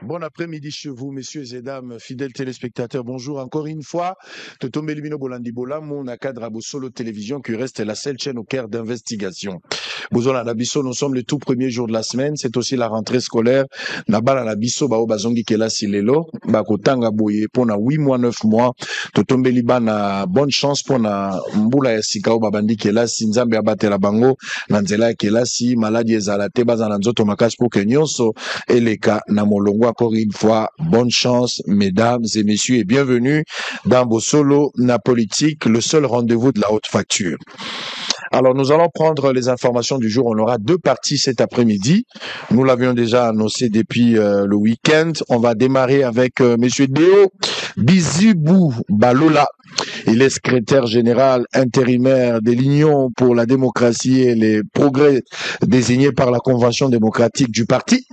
Bon après-midi chez vous, messieurs et dames, fidèles téléspectateurs. Bonjour encore une fois. Totombe Limino Bolandi Bola, mon cadre à Solo Télévision qui reste la seule chaîne au cœur d'investigation. Bozola Nabiso, nous sommes le tout premier jour de la semaine. C'est aussi la rentrée scolaire. Nabala Nabiso, Bao Bazongi Kela Silelo, Bakotanga Boye, pour 8 mois, 9 mois. Totombe Libana, bonne chance pour na Mbula Yasikao Babandi Kela, Sinzambe Abatela Bango, Nanzela Kela, si maladie Ezalate, Bazananzoto Makas pour Kenyonso, et les cas Namolongo. Encore une fois, bonne chance, mesdames et messieurs, et bienvenue dans Bosolo Napolitique, le seul rendez-vous de la haute facture. Alors, nous allons prendre les informations du jour. On aura deux parties cet après-midi. Nous l'avions déjà annoncé depuis le week-end. On va démarrer avec Monsieur Deo Bizibou Balola. Il est secrétaire général intérimaire de l'Union pour la démocratie et les progrès désigné par la Convention démocratique du parti.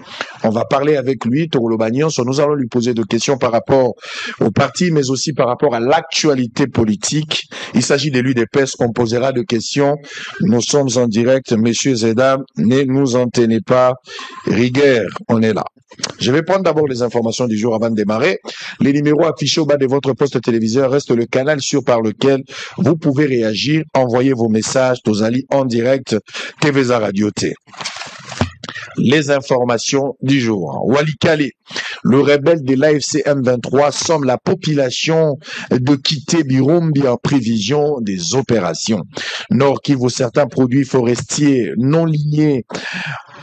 On va parler avec lui, Toro Bagnon. Nous allons lui poser des questions par rapport au parti, mais aussi par rapport à l'actualité politique. Il s'agit de l'UDPS. On posera des questions. Nous sommes en direct, messieurs et dames. Ne nous en tenez pas rigueur. On est là. Je vais prendre d'abord les informations du jour avant de démarrer. Les numéros affichés au bas de votre poste téléviseur restent le canal par lequel vous pouvez réagir, envoyer vos messages aux alliés en direct TVza Radio T. Les informations du jour. Walikale, le rebelle de l'AFC M23, somme la population de quitter Birumbi en prévision des opérations. Nord Kivu, certains produits forestiers non lignés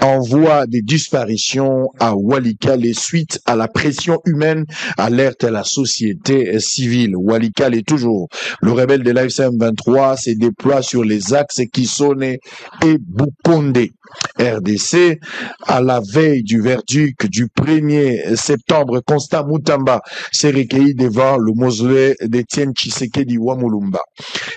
en voie de disparition à Walikale suite à la pression humaine, alerte la société civile. Walikale est toujours. Le rebelle de l'AFC M23 se déploie sur les axes Kisone et Bukonde. RDC, à la veille du verdict du 1er septembre, Constant Moutamba s'est recueilli devant le mausolée d'Étienne Tshisekedi Wamulumba.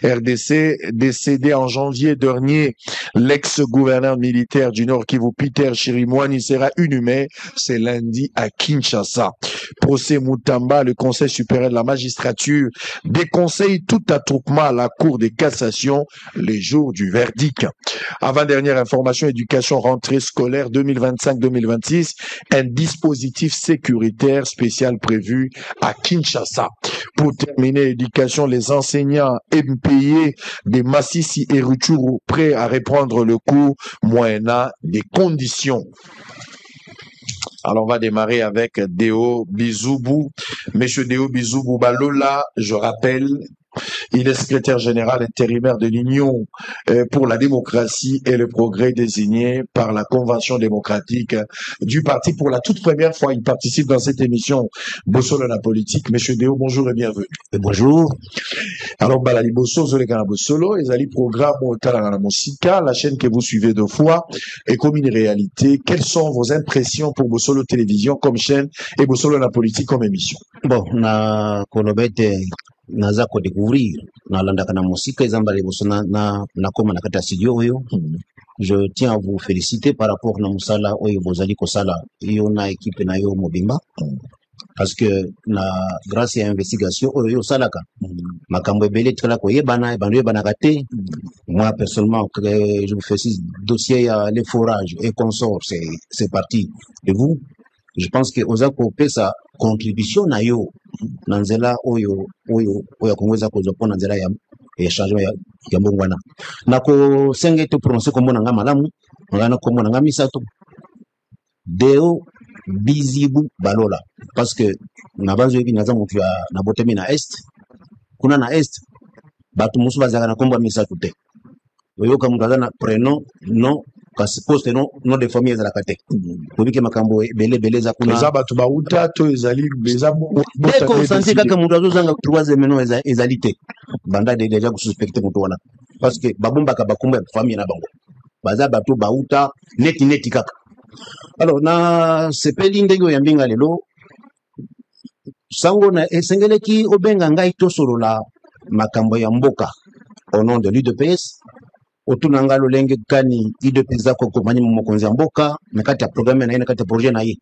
RDC, décédé en janvier dernier, l'ex-gouverneur militaire du Nord Kivu, Peter Chirimwani, sera inhumé ce lundi à Kinshasa. Procès Moutamba, le Conseil supérieur de la magistrature déconseille tout attroupement à la Cour de cassation les jours du verdict. Avant-dernière information, éducation rentrée scolaire 2025-2026, un dispositif sécuritaire spécial prévu à Kinshasa. Pour terminer, éducation, les enseignants impayés de Massissi et Rutshuru prêts à reprendre le cours moyennant des conditions. Alors, on va démarrer avec Deo Bizoubou. Monsieur Deo Bizoubou Balola, je rappelle, il est secrétaire général intérimaire de l'Union pour la démocratie et le progrès désigné par la Convention démocratique du parti. Pour la toute première fois, il participe dans cette émission Bosolo la politique. Monsieur Deo, bonjour et bienvenue. Et bonjour. Alors, Balali Bosso, Zolegana Bosolo, et Zali Programme Otalana Mosika, la chaîne que vous suivez deux fois, est comme une réalité. Quelles sont vos impressions pour Bosolo Télévision comme chaîne et Bosolo la politique comme émission? Bon, na kolobete naza ko découvrir na landaka na musika ezamba liboso na koma na kata studio oyo. Je tiens à vous féliciter par rapport na musala oyo bozali kosala yo na équipe na yo mobimba. Parce que grâce à investigation oyo salaka makambo ebele tikala ko yebana bando yebana kate. Moi personnellement je vous fais ce dossier les forages et consorts, c'est parti de vous. Je pense que ozako pesa contribution na yo nanzela oyo kongweza kozopo nanzela ya changement ya mbongwana na ko senge to prononcer kombo nanga malamu ngana kombo nanga misato Deo Bizibu Balola, parce que na banzo yebi naza mutu ya na botemi na est kuna na est batu musu bazaka na kombo misato te oyo kamukaza na prénom non kasi poste non de famille ezala kate tobike makambo bele za kuna eza batu bauta to ezali beza de consenti kaka mutu azozanga troisième nom ezali te banda déjà ko suspecter mutu wana parce que babombaka bakombo ya famille na bango baza batu bauta neti kaka. Alors na sepeli ndenge ya mbinga lelo sango na esengeleki obenga ngai to solola makambo ya mboka au nom de l'UDPS. Otunanga lolenge kani UDPS zako komani mokonzi mboka nakati ya programme na ina kati ya projet na ye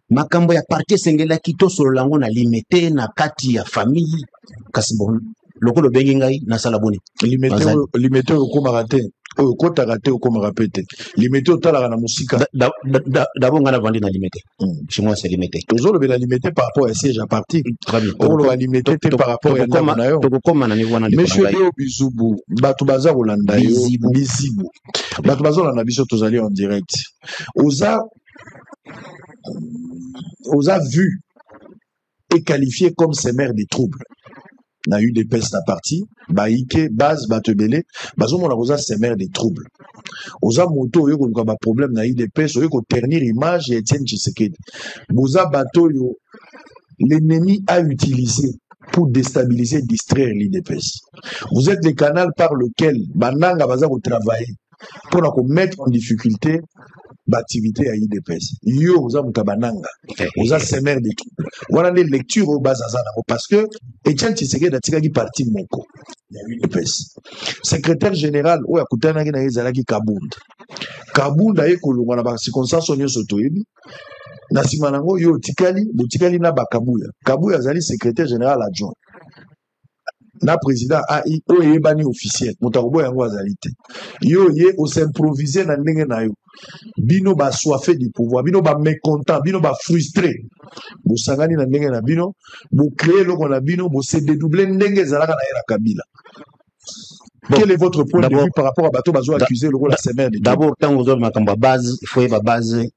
makambo ya parti sengela kito solo lango na limité na kati ya famille kasi bon lokolo bengi ngai na sala boni limité au komarate au kota raté au komarapete limité au talaka na musika d'abord ngana vandi na limité chez moi c'est limité toujours le limité par rapport à siège à parti on va limiter par rapport à to koma na niveau na monsieur Léo Bizubu batu baza rolanda yo bizibu batu baza rolanda biso tozali en direct oza vu et qualifié comme semeur des troubles. Na eu des pestes à partie, baïke, base, batebele, bazo mona oza semeur des troubles. Oza moto yo ko ba problème na eu des pestes, yo ko ternir image et Etienne Tshisekedi. Boza bato yo l'ennemi a utilisé pour déstabiliser, distraire l'IDPS. Vous êtes le canal par lequel bananga baza ko travailler pour la mettre en difficulté l'activité à IDPS. Yo, vous avez bananga, vous avez semeur des troubles. Voilà les lectures au Bazazana. Parce que Etienne Tshisekedi a tiré parti moko. Il y a IDPS. Secrétaire général, ou Akutana qui n'a ezalaki Kabound. Kabound a écolo, on a par circonstance on y sotoyebi. Nasimanango yo tikali na bakabuya. Kabuya zali secrétaire général adjoint. Na président AI oye bani officiel motarobo yango azalité yo ye o s'improviser na ndenge na yo bino ba soifé du pouvoir bino ba mécontent bino ba frustré bo sangani na ndenge na bino bo créer loko na bino bo se dédoubler ndenge zalaka na era Kabila. Quel est votre point de vue par rapport à bateau bazo accusé le rôle la semaine d'abord tant aux autres makamba base il faut ba base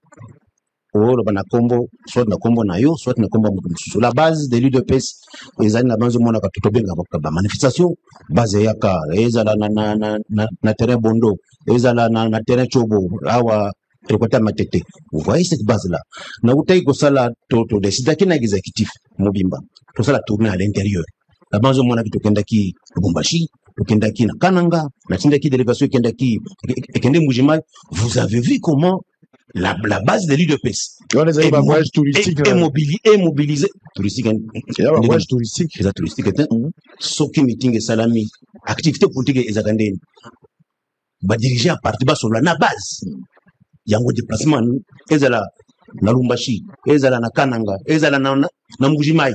ou na kombo soit na kombo na yo soit na kombo sur la base de l'UDPS les années na banzo mona ka tutobenga ba manifestation base yaka ezala na terrain bondo ezala na terrain chobo awa rekota matete vous voyez cette base là na utai ko sala to décider kina exécutif mobimba to sala tourner à l'intérieur la banzo mona ki tokenda ki Lubumbashi tokenda ki na Kananga na tinda ki délégation kenda ki ekende Mujimai. Vous avez vu comment la base de l'UDPS est mobilisée touristique. Il y a un voyage touristique. C'est touristique. Soki meeting et salami, activité politique et zakandeni. Ba diriger à partir bas sur la base. Il y a un déplacement. Ezala na Lumbashi, ezala na Kananga, ezala na Mujimai.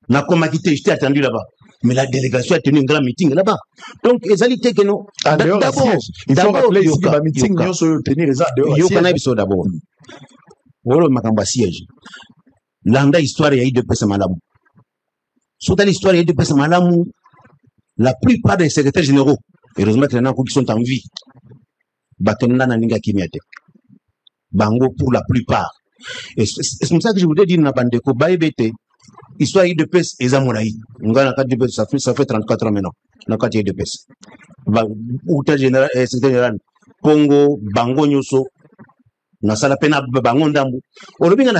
Na Komakite, j'étais attendu là-bas. Mais la délégation a tenu un grand meeting là-bas. Donc, égalité que nous. D'abord, il faut rappeler ici que le meeting, nous sommes tenus d'abord. Voilà, ma siège. L'anda histoire, il y a eu de Pesa Malamu. Sur l'histoire, il y a eu de Pesa Malamu. La plupart des secrétaires généraux, heureusement qu'il y en a qui sont en vie, Bakenna Naninga Kimiate. Bango pour la plupart. Et c'est comme ça que je voudrais dire, Nabandeko, Baebete, histoire de pes ezamonaï ngana kati de ça fait 34 ans maintenant na kati de pes ba outa général secrétaire général Congo bango nyoso na sala pena bango ndambu olobinga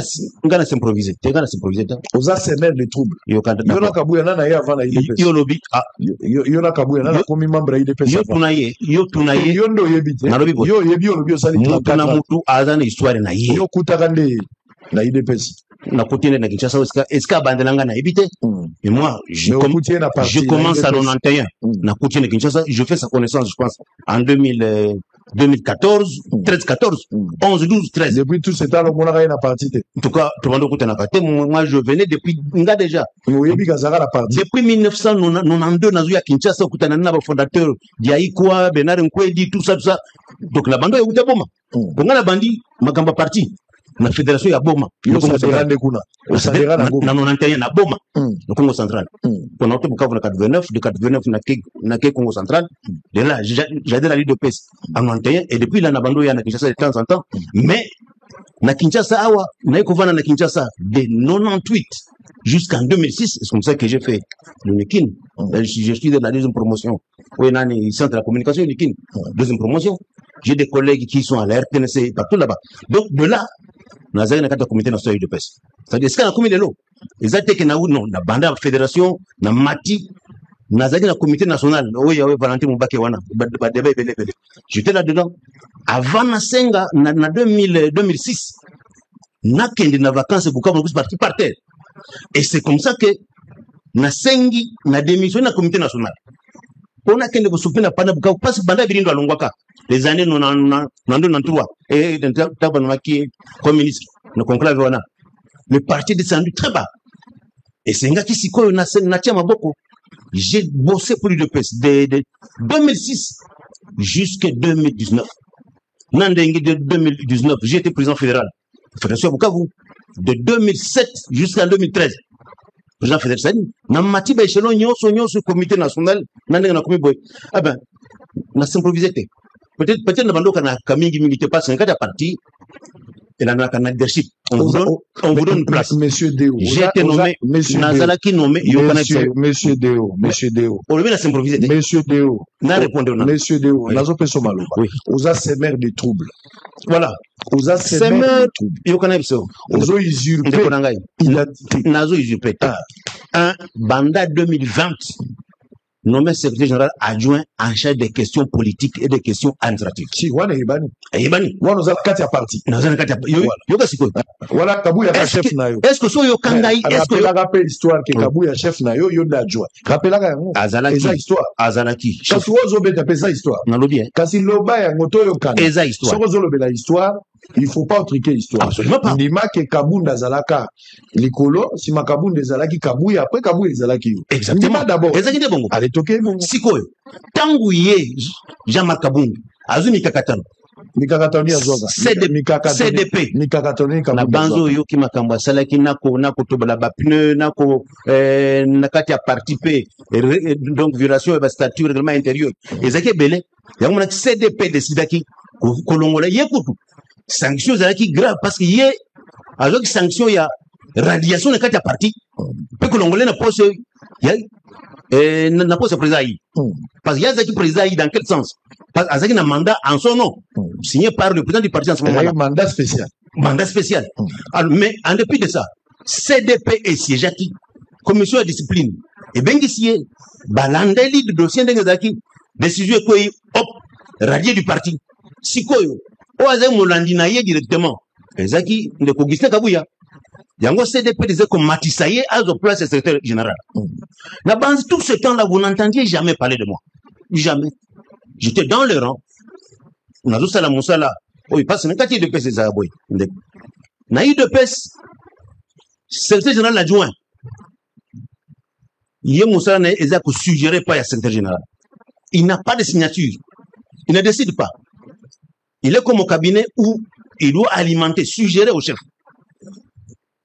ngana s'improviser te ngana s'improviser ta oza semer les troubles yo na kabuya na ya avant la IDPS yo lobi yo na kabuya na komi membre IDPS yo tunaye yo ndo yebite yo lobi sali na mutu azana histoire na ye yo kutaka nde na IDPS na continuer na Kinshasa est-ce qu'abandelanga na habité et moi je commence à 91 na continuer na Kinshasa je fais sa connaissance je pense en 2014 13 14 11 12 13 depuis tout ce temps là on a na partie en tout cas tout le monde na partie moi je venais depuis nga déjà depuis 1992 na zuya Kinshasa kutana na ba fondateur Diaikwa Bernard Nkwedi tout ça donc la bande est boma konga la bandi makamba parti na fédération ya boma yo central kuna na 91 na boma le Congo central on a tout Bukavu na 89 de 89 na Congo central de là j'adhère à l'UDPS en 91 et depuis là na bando ya na Kinshasa de temps en temps mais na Kinshasa awa na ekovana na Kinshasa de 98 jusqu'en 2006 c'est comme ça que j'ai fait le Nikin je suis de la deuxième promotion oui nani centre de la communication Nikin deuxième promotion j'ai des collègues qui sont à la RTNC partout là-bas donc de là nazali na kata comité national de pêche c'est-à-dire ce qu'on a commis de l'eau les actes que na non na banda fédération na mati nazali na comité national oui Valentin Mubake wana ba débat belé j'étais là dedans avant na senga na 2006 na kende na vacances Bukavu na parti par terre et c'est comme ça que na sengi na démission na comité national on a kende ko na pana Bukavu parce que banda birindo alongwaka les années 93 et tabanaki communiste le conclave wana le parti descendu très bas et c'est nga qui sikoyo na tia maboko j'ai bossé pour l'UDPS de 2006 jusqu'à 2019. De 2019, j'ai été président fédéral. Fédération Bukavu. De 2007 jusqu'en 2013. Président fédéral. Namati ba échelon ce comité national. Nandeng na komi boy. Ah ben, na s'improviser. Peut-être na bando kana kamingi mingi te passe un cas de parti. Et là, on a un leadership. On vous donne une place. Monsieur Deo. J'ai été nommé. Nazalaki nommé. Monsieur Deo. Monsieur Deo. On lui a s'improviser. Monsieur Deo. N'a répondu. Monsieur Deo. Nazo peso malo. Oui. Oza semer des troubles. Voilà. Oza semer des troubles. Yo kana biso. Ozo usurpé. Identité. Nazo usurpé. Un mandat 2020. Nommé secrétaire général adjoint en charge des questions politiques et des questions administratives. Si, wana Ibani. Ibani. Wana oza kati ya parti. Nazo kati ya yo siko. Voilà Kabuya ka chef na yo. Est-ce que so yo kangai est-ce que rappelle l'histoire que Kabuya chef na yo d'adjoint. Rappelaka yango. Eza histoire. Azalaki. Kasi wozo beta pesa histoire. Nalobi. Kasi loba ya ngoto yo kana. Eza histoire. So wozo lobela histoire. Il faut pas triquer l'histoire. Absolument pas. Ndima ke Kabunda zalaka likolo, si ma Kabunda zalaki Kabuya après Kabuya zalaki yo. Exactement. D'abord. Ezaki de bongo. Allez toke bongo. Sikoyo. Tangu ye Jean-Marc Kabunda azumi kakatano. Mikakatoni azoga. CDP. Mikakatoni Kabunda. Na banzo yo ki makambo salaki nako tobala ba pneu nako nakati ya participer donc violation de statut règlement intérieur. Ezaki belé. Yango na CDP décidaki kolongola yekutu. Sanction zalaki grave parce que yé avec sanction ya radiation na kati ya parti pe kolongola na poste ya na poste président parce qu'il y a zaki président dans quel sens parce azaki na mandat en son nom signé par le président du parti en ce moment. Mandat spécial. Alors, mais en dépit de ça CDP et siégeaki commission de discipline et bengi sié balandeli de dossier ndenge zaki décision ko hop radié du parti sikoyo oaze molandi na ye directement ezaki ndeko Augustin Kabuya yango CDP disait que Matissaye a au place secrétaire général. Na base tout ce temps là vous n'entendiez jamais parler de moi, jamais. J'étais dans le rang. Na zo sala musala oui parce que nakati de pes za boy na yi de pes secrétaire général adjoint yé musala na ezako suggéré pas ya secrétaire général. Il n'a pas de signature. Il ne décide pas. Il est comme au cabinet où il doit alimenter, suggérer au chef.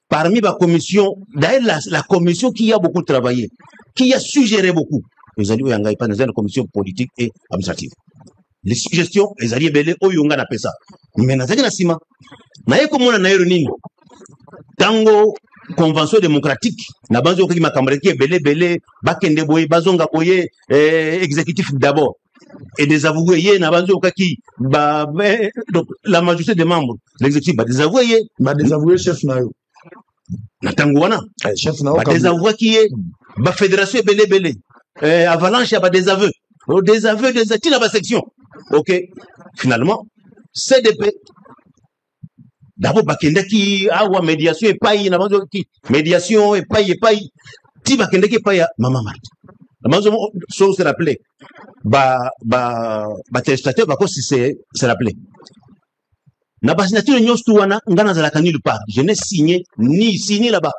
Parmi la commission, d'ailleurs la commission qui a beaucoup travaillé, qui a suggéré beaucoup, les alliés n'ont pas une commission politique et administrative. Les suggestions, les alliés belé, au yonga n'a pas ça. Mais n'a pas sima. N'a comme on a naïronine. Tango convention démocratique, n'a pas besoin de ma camarade qui est belé, bakende boye, bazonga boye, exécutif d'abord. Et des avoués, donc la majorité des membres, l'exécutif, des avoués, chef nayo. Natangouana, chef nayo. Des avoués qui est, fédération belé, avalanche, des aveux, des attires à la section. Ok, finalement, CDP, d'abord, bakende qui a médiation et paille, médiation et paille, ti bakende qui paille, maman Marthe. La chose se rappelait. Téléspectateur si c'est rappelé. Na ba signature nyos tuwana ngana zalaka nulle part. Je n'ai signé ni signé là-bas.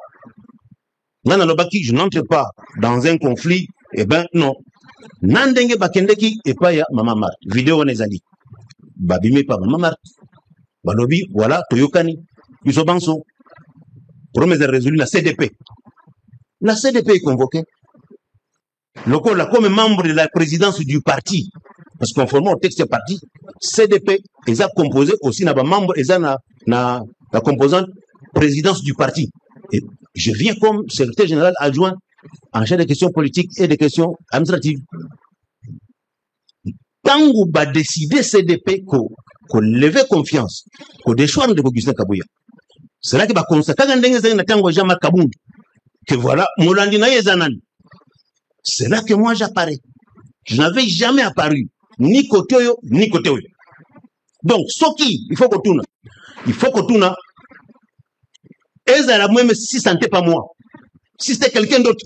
Ngana lobaki je n'entre pas dans un conflit. Eh ben non. Nandenge bakendeki et pas ya Maman Marthe. Vidéo on ezali. Babime pas Maman Marthe. Balobi voilà toyokani. Ils ont banso. Promesse de résolu la CDP. La CDP est convoquée. Là, comme membre de la présidence du parti, parce qu'on conformément au texte du parti, CDP, ils ont composé aussi, membre, ils ont la composante présidence du parti. Et je viens comme secrétaire général adjoint en charge des questions politiques et des questions administratives. Tant qu'on va décider CDP qu'on lève confiance, qu'on déchoire de Augustin Kabuya, c'est là qu'il va constater que voilà, Molandina Yezanan. C'est là que moi j'apparais. Je n'avais jamais apparu, ni côté yo, ni côté yo. Donc, ce qui, il faut qu'on tourne. Il faut qu'on tourne. Et même si ce n'était pas moi, si c'était quelqu'un d'autre.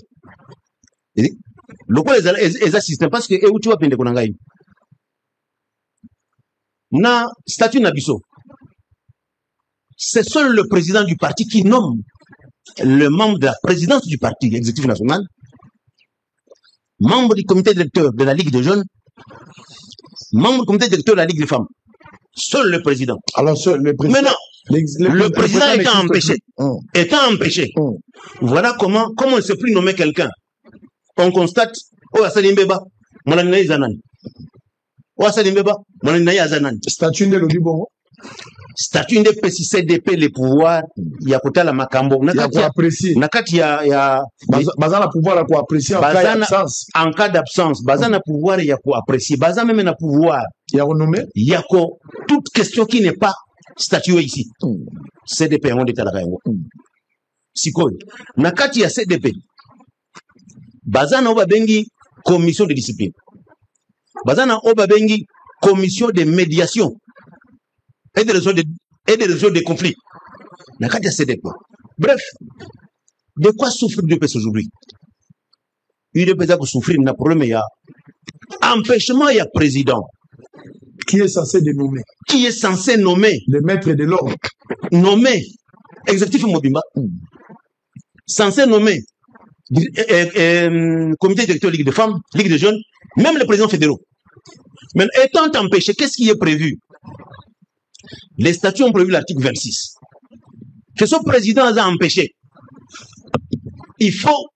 Le quoi les assistants, parce que où tu vas pendre konangai. Na statut Nabiso. C'est seul le président du parti qui nomme le membre de la présidence du parti exécutif national. membre du comité directeur de la Ligue des jeunes, membre du comité directeur de la Ligue des femmes. Seul le président. Alors, seul le président. Maintenant, le président étant empêché, voilà comment on ne sait plus nommer quelqu'un. On constate, oh, Asalimbeba, Molanina Zanan. Oh, Asalimbeba, Molanina Zanan. Statut de l'Odibongo. Statut de PCCDP, les pouvoirs, il y a côté la Macambo. Il y a quoi apprécier. Nakati, il y a. Bazan a pouvoir à quoi apprécier en cas d'absence. En cas d'absence, Bazan a pouvoir, il y a quoi apprécier. Bazan même a pouvoir. Il y a renommé. Il y a quoi. Toute question qui n'est pas statuée ici. CDP, on est à la Gaïwo. Sikoi. Nakati, il y a CDP. Bazan a bengi commission de discipline. Bazan a bengi commission de médiation. Et des réseaux de conflits. Bref, de quoi souffre l'UDPS aujourd'hui? L'UDPS a souffrir d'un problème, il y a empêchement, il y a président. Qui est censé dénommer? Qui est censé nommer? Le maître de l'ordre. Nommer. Exécutif Mobimba. Censé nommer. Comité directeur Ligue des femmes, Ligue des jeunes, même les présidents fédéraux. Mais étant empêché, qu'est-ce qui est prévu? Les statuts ont prévu l'article 26. Que ce président a empêché. Il faut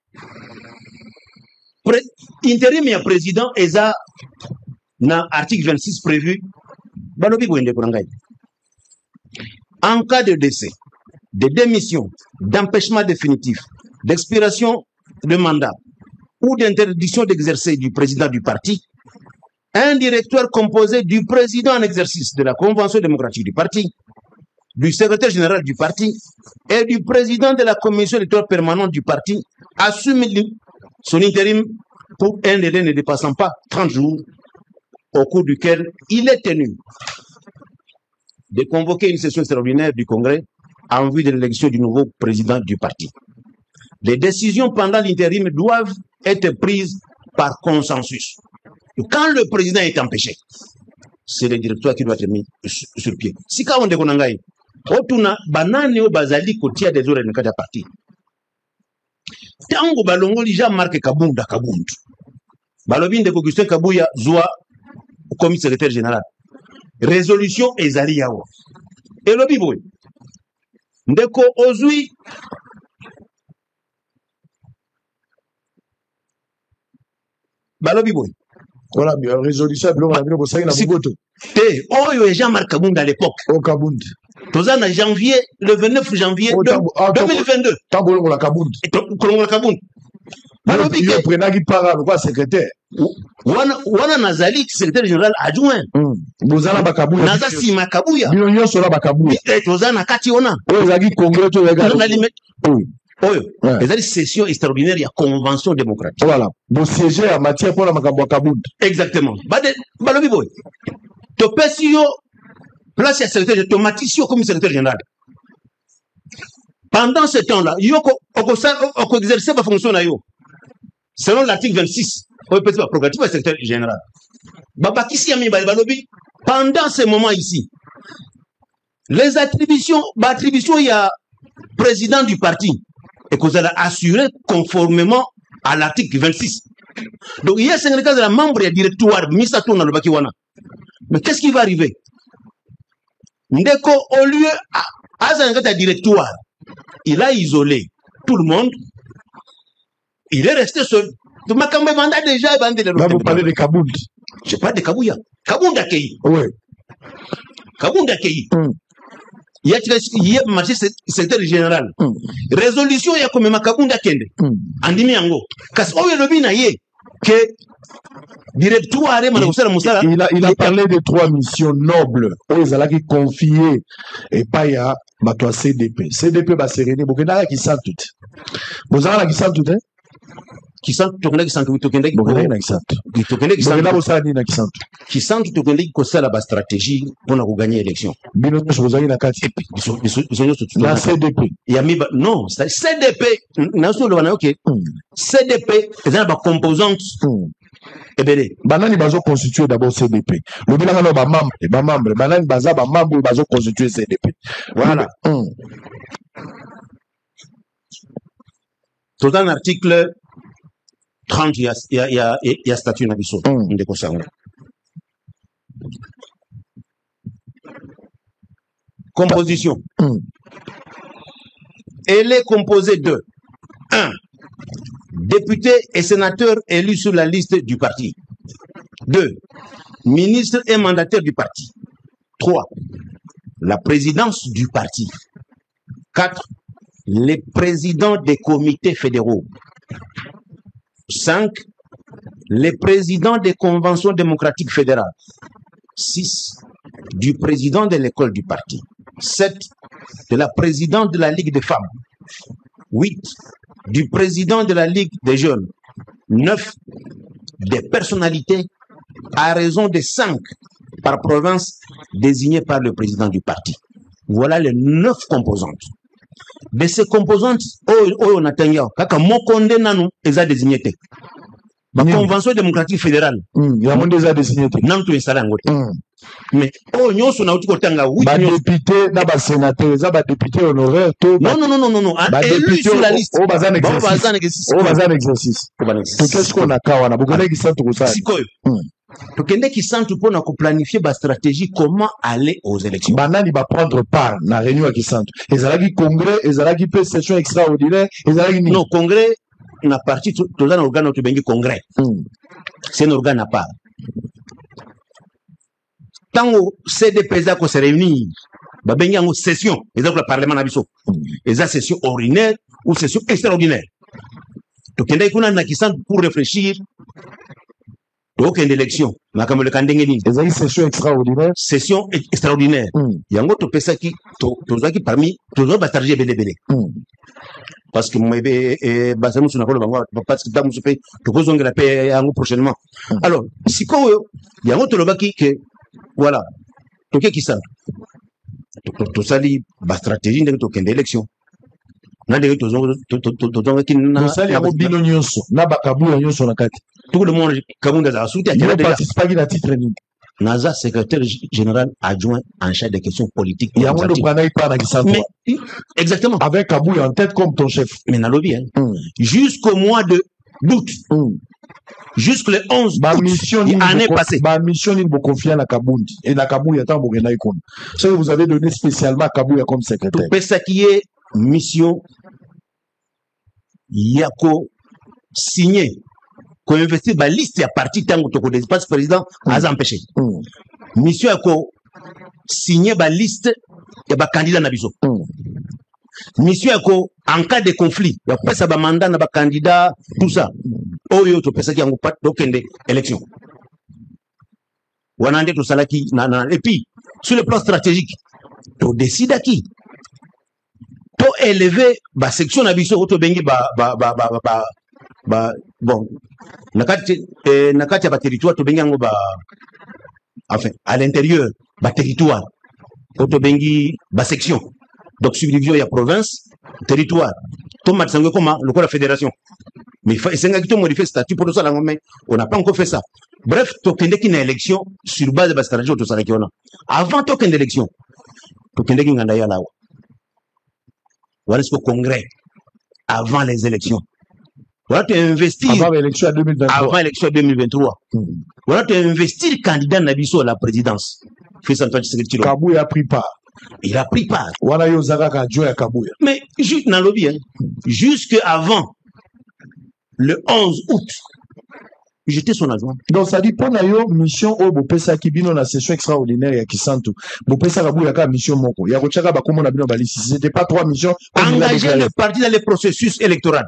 intérim et président et ça dans l'article 26 prévu. En cas de décès, de démission, d'empêchement définitif, d'expiration de mandat ou d'interdiction d'exercer du président du parti, un directoire composé du président en exercice de la Convention démocratique du parti, du secrétaire général du parti et du président de la commission électorale permanente du parti assume son intérim pour un délai ne dépassant pas 30 jours, au cours duquel il est tenu de convoquer une session extraordinaire du Congrès en vue de l'élection du nouveau président du parti. Les décisions pendant l'intérim doivent être prises par consensus. Quand le président est empêché, c'est le directoire qui doit être mis sur pied. Si quand on dit qu'on a gagné, otuna banane o bazali kotia des ores nkata parti. Tango balongo lija marque kabunda kabundu. Balobi ndeko Augustin Kabuya zwa comme secrétaire général. Résolution ezali yawo. Elobi boy. Ndeko ozui balobi boy. Voilà, résolution, on a vu le Bossai, Oyo et Jean-Marc Kabunda à l'époque. Au Kabound. Tozan en janvier, le 29 janvier 2022. Tambolon la Kabound. Kolongo Kabound. Alors, il prenait qui parle, quoi, secrétaire. Wana Nazali, secrétaire général adjoint. Bozana Bakabouya. Nazasi Makabouya. Bion sur la Bakabouya. Tozan a Kationa. Ozagi Congrès, tu regardes. Oui. Les ouais. Session extraordinaire, il y a convention démocratique. Voilà. Bon siège en matière pour la Makabouya Kabound. Exactement. Balobi boy. Topesio, place à secrétaire, Tomatisio comme secrétaire général. Pendant ce temps-là, Yoko exercer ma fonction là yo. Selon l'article 26, on peut pas prérogative à secrétaire général. Babakisi Ami Balobi, pendant ce moment ici, les attributions, il y a président du parti. Et que vous allez assurer conformément à l'article 26. Donc, il y a 5 cas de la membre et directoire, Misato dans le Bakiwana. Mais qu'est-ce qui va arriver? Ndeko, au lieu, à 5 cas de directoire, il a isolé tout le monde. Il est resté seul. Donc, ma campagne mandat déjà, là, vous parlez de Kabound. Je parle de Kabouya. Kabound Akei. Oui. Kabound Akei. Il y a marché secrétaire général. Résolution, il y a comme Makabunda Kende. Andimi Ango. Parce que le bina y que directoire il a parlé de 3 missions nobles. Ils allaient confier et pas y a toi CDP. CDP va se réunir. Vous avez qui sent tout. Vous avez qui sent tout, hein? Qui sent tout qui sent tout qui sent la stratégie pour gagner l'élection. La CDP. Non, CDP, CDP, c'est une composante. Banani bazo constituer d'abord CDP. Le bilan là ba membre, banani baza ba membre bazo constituer CDP. Voilà. Tout un article 30 il y a statut nabiso ndeko sango. Composition. Elle est composée de 1. Députés et sénateurs élus sur la liste du parti. 2. Ministres et mandataires du parti. 3. La présidence du parti. 4. Les présidents des comités fédéraux. 5. Les présidents des conventions démocratiques fédérales. 6. Du président de l'école du parti. 7. De la présidente de la Ligue des femmes. 8. Du président de la Ligue des jeunes. 9. Des personnalités à raison de 5 par province désignées par le président du parti. Voilà les 9 composantes. De ces composantes, on a kaka mokonde nanu eza désigné. La convention démocratique fédérale. Il y a déjà désigné. Nan to installé en mais nyonso na uti kotanga 8 député na ba sénateur za ba député honoraire to non élu sur la liste au bazan exercice to qu'est-ce qu'on a kawana bokone ki santu ko sa sikoyo to kende ki santu pona ko planifier ba stratégie comment aller aux élections banani ba prendre part na réunion ki santu ezalaki congrès ezalaki pe session extraordinaire ezalaki non congrès na parti to za na organe to bengi congrès c'est un organe à part. Tango CDP za ko se réunir ba bengi en session ezako le parlement na biso eza session ordinaire ou session extraordinaire to kende kuna na kisantu pour réfléchir to kende élection na kamole kandenge ni ezaki session extraordinaire yango to pesa ki to zaki parmi to zo ba stratégie belebele parce que moi basamu suna kolo bango parce que damu supe to kozongela pe yango prochainement alors siko yango to lobaki que voilà. Donc, qui ça? Tout ça, c'est la stratégie de l'élection. Tout le monde ne participe pas à la titre. Naza, secrétaire général adjoint en charge des questions politiques. Il y a un mais, exactement. Avec Kabou en tête comme ton chef. Mais Nalobi, jusqu'au mois d'août. Jusque le 11 août, l'année passée. Ma mission est de confier à Kaboundi. Et la Kabouya est en Bourguenaï. Ce que vous avez donné spécialement à Kabouya comme secrétaire. Tout ça qui est mission, Yako signé, qu'on investit la liste à partir tant que l'espace président a empêché. Mission Yako signé la liste et le candidat Nabiso. Mission Yako en cas de conflit, il y a pas mandat na candidat, tout ça. Oyo to pesa ki yango pat dokende élection. Wanande to salaki et puis sur le plan stratégique, to décide qui to élever ba section na biso to bengi bon nakati ba territoire to bengi yango enfin à l'intérieur ba territoire to bengi ba section. Donc subdivision il y a province, territoire. To matsango comme la fédération. Mais c'est un qui modifier le statut pour tout ça, mais on n'a pas encore fait ça. Bref, token qui une élection sur base de la stratégie de ça. Avant token d'élection, token qui n'a là. Voilà ce que congrès avant les élections. Voilà tu investir avant l'élection 2023. Avant l'élection 2023. Voilà tu investir le candidat Nabiso à la présidence. Fait ça Kabouya a pris part. Il a pris part. Voilà Yozaka Joya Kabouya. Mais juste dans le lobby, jusque avant le 11 août, j'étais son adjoint. Donc ça dit pour nayo mission au Bopesa qui bino na session extraordinaire ya Kisantu. Bopesa Kabouya ka mission moko. Ya kochaka ba komo na bino balisi. C'était pas 3 missions. Engager le parti dans le processus électoral.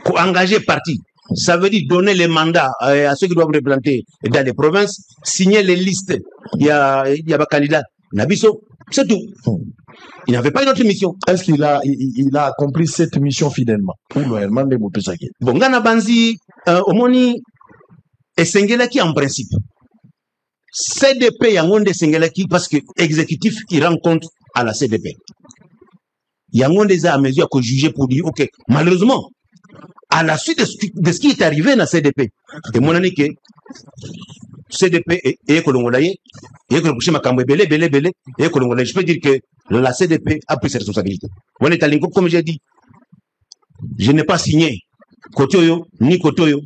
Engager le parti. Ça veut dire donner les mandats à ceux qui doivent représenter dans les provinces, signer les listes. Il y a des candidats. Nabiso, c'est tout. Il n'avait pas une autre mission. Est-ce qu'il a accompli cette mission fidèlement? Loyalement de Bopesa. Bon, Gana Banzi, Omoni, et Sengelaki en principe. CDP, Yangon de Sengelaki, parce que l'exécutif, il rend compte à la CDP. Yangon des à mesure que juger pour dire, ok, malheureusement, à la suite de ce qui est arrivé dans la CDP, et mon année que CDP et Kolongolaye, et je peux dire que la CDP a pris ses responsabilités. Comme j'ai dit, je n'ai pas signé Kotoyo, ni Kotoyo.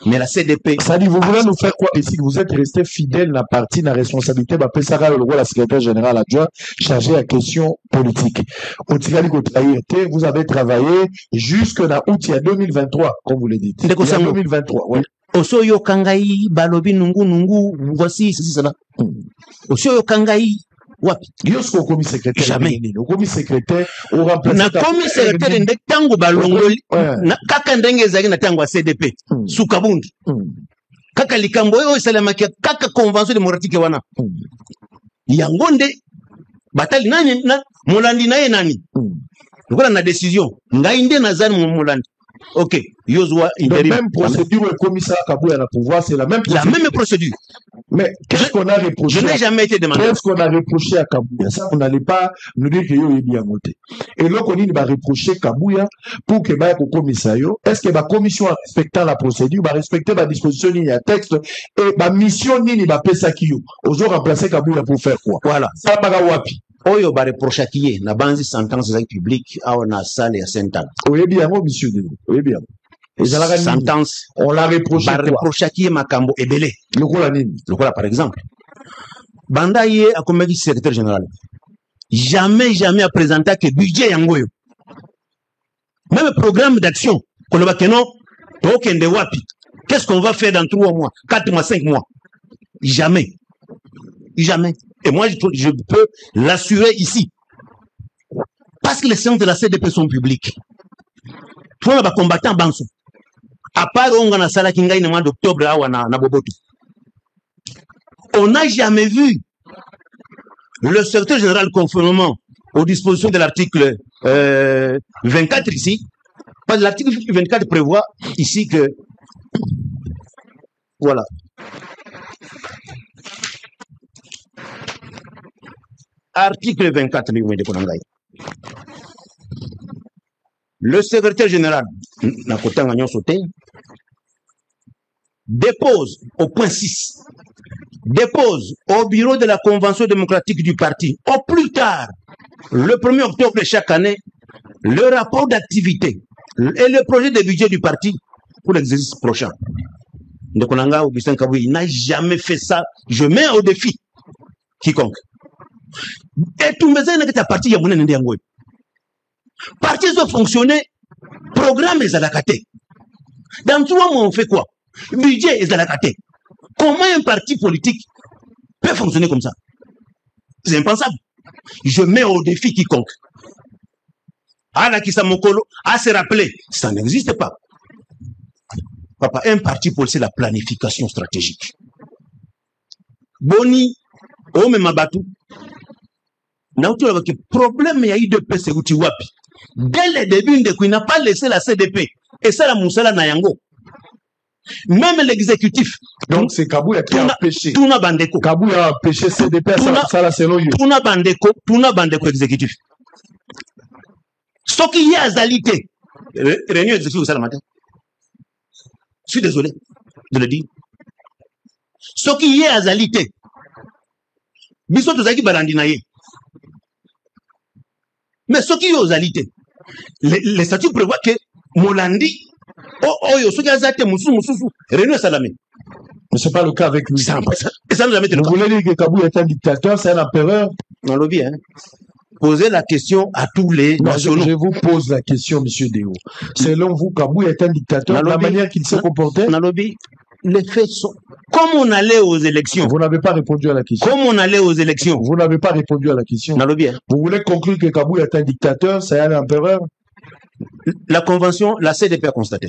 Mais la CDP. Ça dit, vous voulez nous faire quoi ici? Vous êtes resté fidèle à la partie, la responsabilité, bah, Pessara, le roi, la secrétaire générale adjoint, chargé à question politique. Au Tigali Kotaïrte, vous avez travaillé jusque dans août, il y a 2023, comme vous le dites. Il y a 2023, ouais. Osoyo Kangai, Balobi, Nungu, voici, c'est ça. Osoyo Kangai, wapi? Yosko commis secrétaire. Jamais. Au commis secrétaire, au remplacement. Na commis secrétaire de Tango Balongoli, na kaka ndenge zaki na Tango CDP, Sukabundi. Kaka likambo yo salamaki kaka convention de Moratike wana. Yangonde batali nani na Molandi na ye nani? Ngola na décision. Ngainde nazani Molandi. Ok, Yozua intérim. La même procédure, le commissaire Kabouya a pouvoir, c'est la même procédure. La même procédure. Mais qu'est-ce qu'on a reproché? Je n'ai jamais été demandé. Qu'est-ce qu'on a reproché à Kabouya? Ça, on n'allait pas nous dire qu'il y a bien monté. Et là, on va reprocher Kabouya pour que le commissaire, est-ce que la commission, respectant la procédure, va respecter la disposition, il y a texte, et la mission, il va payer ça qui est. Aux autres, remplacer Kabouya pour faire quoi? Voilà. Ça, va wapi. Oyo ba reproche qui na banzi sentence publique à na salle ya Saint-Anne. Oui bien, monsieur Delo. Oui bien. Sentence. On l'a reproché. Ba reproche qui makambo ebele. Le par exemple. Banda ye a comme secrétaire général. Jamais a présenté que budget yangoyo. Même programme d'action. Qu'on va que non. Token de wapi. Qu'est-ce qu'on va faire dans 3 mois, 4 mois, 5 mois? Jamais. Et moi, je peux l'assurer ici. Parce que les séances de la CDP sont publiques. Tout le monde va combattre en Banso. À part, on a sala qui gagne le mois d'octobre, na Boboto. On n'a jamais vu le secrétaire général conformément aux dispositions de l'article 24 ici. Parce que l'article 24 prévoit ici que, voilà. Article 24, le secrétaire général dépose au point 6, dépose au bureau de la convention démocratique du parti, au plus tard, le 1er octobre de chaque année, le rapport d'activité et le projet de budget du parti pour l'exercice prochain. Ndekonanga Augustin Kabouya, il n'a jamais fait ça. Je mets au défi quiconque. Et tout le monde est parti, il y a mon parti doit fonctionner, programme est à la cate. Dans 3 mois, on fait quoi? Budget est à la cate. Comment un parti politique peut fonctionner comme ça? C'est impensable. Je mets au défi quiconque. À qui ça mokolo, à se rappeler, ça n'existe pas. Papa, un parti politique, c'est la planification stratégique. Boni, Ome Mabatu. Le problème, il y a eu de PC Wapi. Dès le début, il n'a pas laissé la CDP. Et ça, la Moussala Nayango. Même l'exécutif. Donc, c'est Kabouya qui a empêché. Tuna Bandeko. Kabouya a empêché CDP à ça, la selon lui. Tuna Bandeko exécutif. Ce qui est à Zalité. Réunion exécutive ça le matin. Je suis désolé de le dire. Ce qui est à Zalité. Biso Tozaki Barandinaye. Mais ce qui est aux alités, les statuts prévoient que Molandi, réunion Salamé. Mais ce n'est pas le cas avec lui. Ça nous a mis Vous voulez dire que Kabouya est un dictateur, c'est un empereur? On l'a bien. Posez la question à tous les nationaux. Je vous pose la question, monsieur Déo. Selon vous, Kabouya est un dictateur, la manière qu'il s'est comporté? Les faits sont... Comme on allait aux élections. Vous n'avez pas répondu à la question. Comme on allait aux élections. Vous n'avez pas répondu à la question. Vous voulez conclure que Kabouya est un dictateur, c'est un empereur? La convention, la CDP a constaté.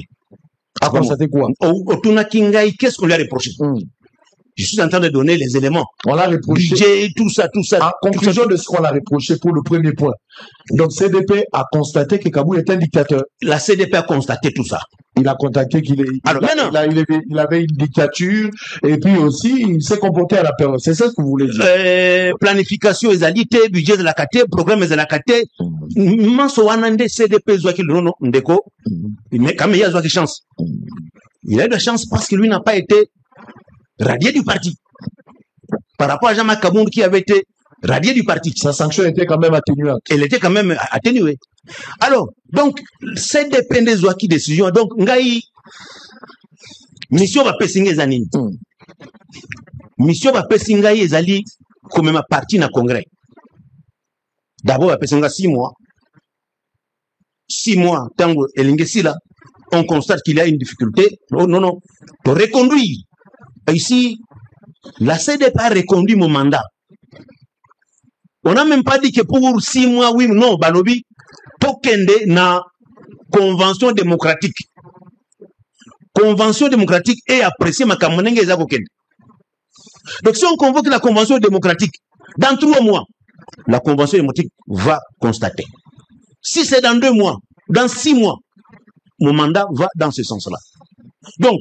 A constaté quoi? Au Tunakingaï, qu'est-ce qu'on lui a reproché? Je suis en train de donner les éléments. On l'a reproché. Budget, tout ça. En conclusion de ce qu'on l'a reproché pour le premier point. Donc, CDP a constaté que Kabouya est un dictateur. La CDP a constaté tout ça. Il a contacté qu'il il avait une dictature et puis aussi il s'est comporté à la période. C'est ça ce que vous voulez dire? Planification égalité, budget de la KT, programme de la KT. Manso wanande CDP zoaki lono ndeko. Mais quand il y a zoaki chance. Il a eu de la chance parce que lui n'a pas été radié du parti. Par rapport à Jean-Marc Kabound qui avait été radié du parti. Sa sanction était quand même atténuante. Elle était quand même atténuée. Alors, donc, CDP des qui décision. Donc, ngai mission va pesinga ezanini. Mission va pesinga ezali comme ma partie na congrès. D'abord, va pesinga 6 mois. 6 mois, tango elingesi là, on constate qu'il y a une difficulté. Oh, non, pour reconduire. Ici, la CDP a reconduit mon mandat. On n'a même pas dit que pour 6 mois, oui, non, Balobi, tokende na convention démocratique. Convention démocratique est appréciée, ma kamonenge eza kokende. Donc si on convoque la convention démocratique, dans 3 mois, la convention démocratique va constater. Si c'est dans 2 mois, dans 6 mois, mon mandat va dans ce sens-là. Donc,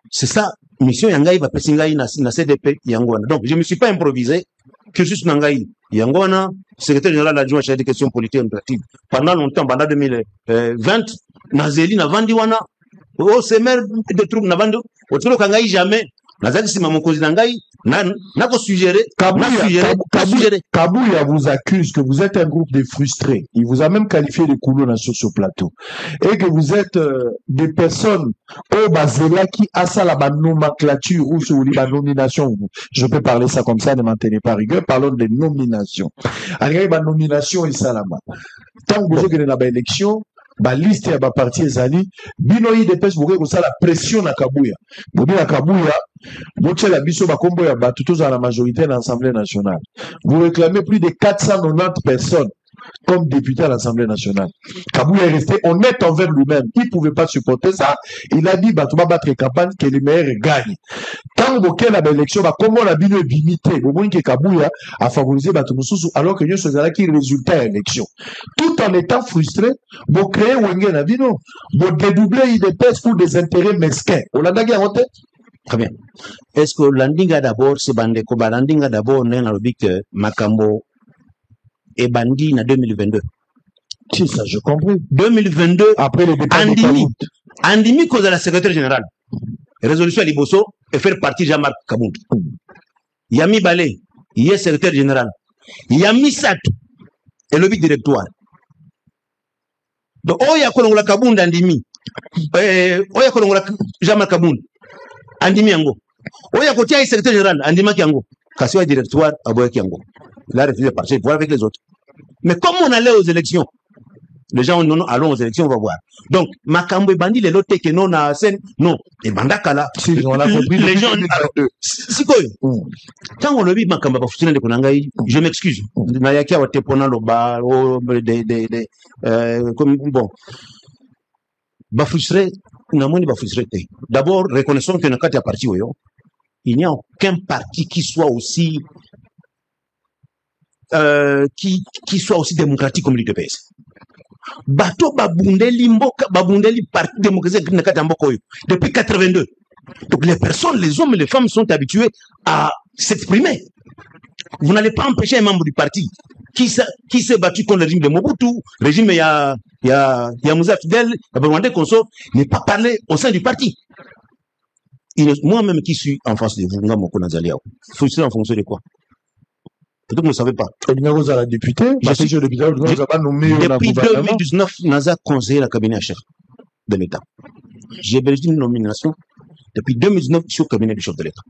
c'est ça, mission Yangaï va pesingaï na CDP Yangwana. Donc, je ne me suis pas improvisé, que juste Nangaï Yangwana, secrétaire général adjoint chargé des questions politiques et administratives. Pendant longtemps, pendant 2020, Nazeli na Vandiwana, au sommet de troupes na Vandiwana, au Tolo Kangaï jamais, Nazaki Sima Mokozi Nangaï, n'a pas suggéré. Kabouya vous accuse que vous êtes un groupe de frustrés. Il vous a même qualifié de coulons sur ce plateau. Et que vous êtes des personnes au Basela qui a ça la nomenclature ou sur la nomination. Je peux parler ça comme ça, ne m'en tenez pas rigueur. Parlons des nominations. Alors, la nomination et ça là-bas. Tant que vous avez une élection, ba liste ya ba parti ezali bino yi depes boke ko sala pression na Kabouya bobi na Kabouya boche la biso ba kombo ya ba tous à la majorité de l'Assemblée nationale. Vous réclamez plus de 490 personnes comme député à l'Assemblée nationale. Kabouya est resté honnête envers lui-même. Il ne pouvait pas supporter ça. Il a dit, bah, tu vas battre campagne, que les meilleurs gagnent. Quand vous avez l'élection, bah, comment la bino est limité? Vous voyez que Kabouya a favorisé Batumoussou alors que nous sommes qui résultat à l'élection. Tout en étant frustré, vous créez Wenge la bino. Vous dédoublez IDPS pour des intérêts mesquins. On l'a garanti? Très bien. Est-ce que Landinga d'abord, c'est Bandeko, Landinga d'abord, on a le que Makambo et Bandi en 2022. Si, ça, je comprends. 2022, après les départ Andimi cause à la secrétaire générale. Résolution à Liboso et faire partie Jean-Marc Kabound. Yami Balé, il est secrétaire général. Yami Satou et le directoire. Donc, Oya Kolongola Kabound Andimi. Oya Kolongola Jean-Marc Kabound. Andimi Yango. Oya Kotia est secrétaire général. Andima Kiango. Kassio directoire, Aboya Kiango. Il a refusé de partir, voir avec les autres. Mais comme on allait aux élections, les gens non, allons aux élections, on va voir. Donc, Makambo et Bandi, les lotés que non, na scène, non. Et Bandakala, si, on a compris. Les gens, si quoi? Quand on le vit, Makambo, je m'excuse. Nayaki a été pendant le bar, comme bon. Ba frustré, namoni ba frustré. D'abord, reconnaissons que notre parti, il n'y a aucun parti qui soit aussi qui soit aussi démocratique comme l'UDPS. Bato babundeli mboka babundeli parti démocratique depuis 82. Donc les personnes, les hommes et les femmes sont habitués à s'exprimer. Vous n'allez pas empêcher un membre du parti qui s'est battu contre le régime de Mobutu, régime il y a Moussa Fidel, il y a Rwandais Conso, ne pas parler au sein du parti. Moi-même qui suis en face de vous, frustré en fonction de quoi? Peut-être que vous ne savez pas. Depuis 2019, NASA a conseillé la cabinet chef de l'État. J'ai bénéficié d'une nomination depuis 2019 sur le cabinet du chef de l'État.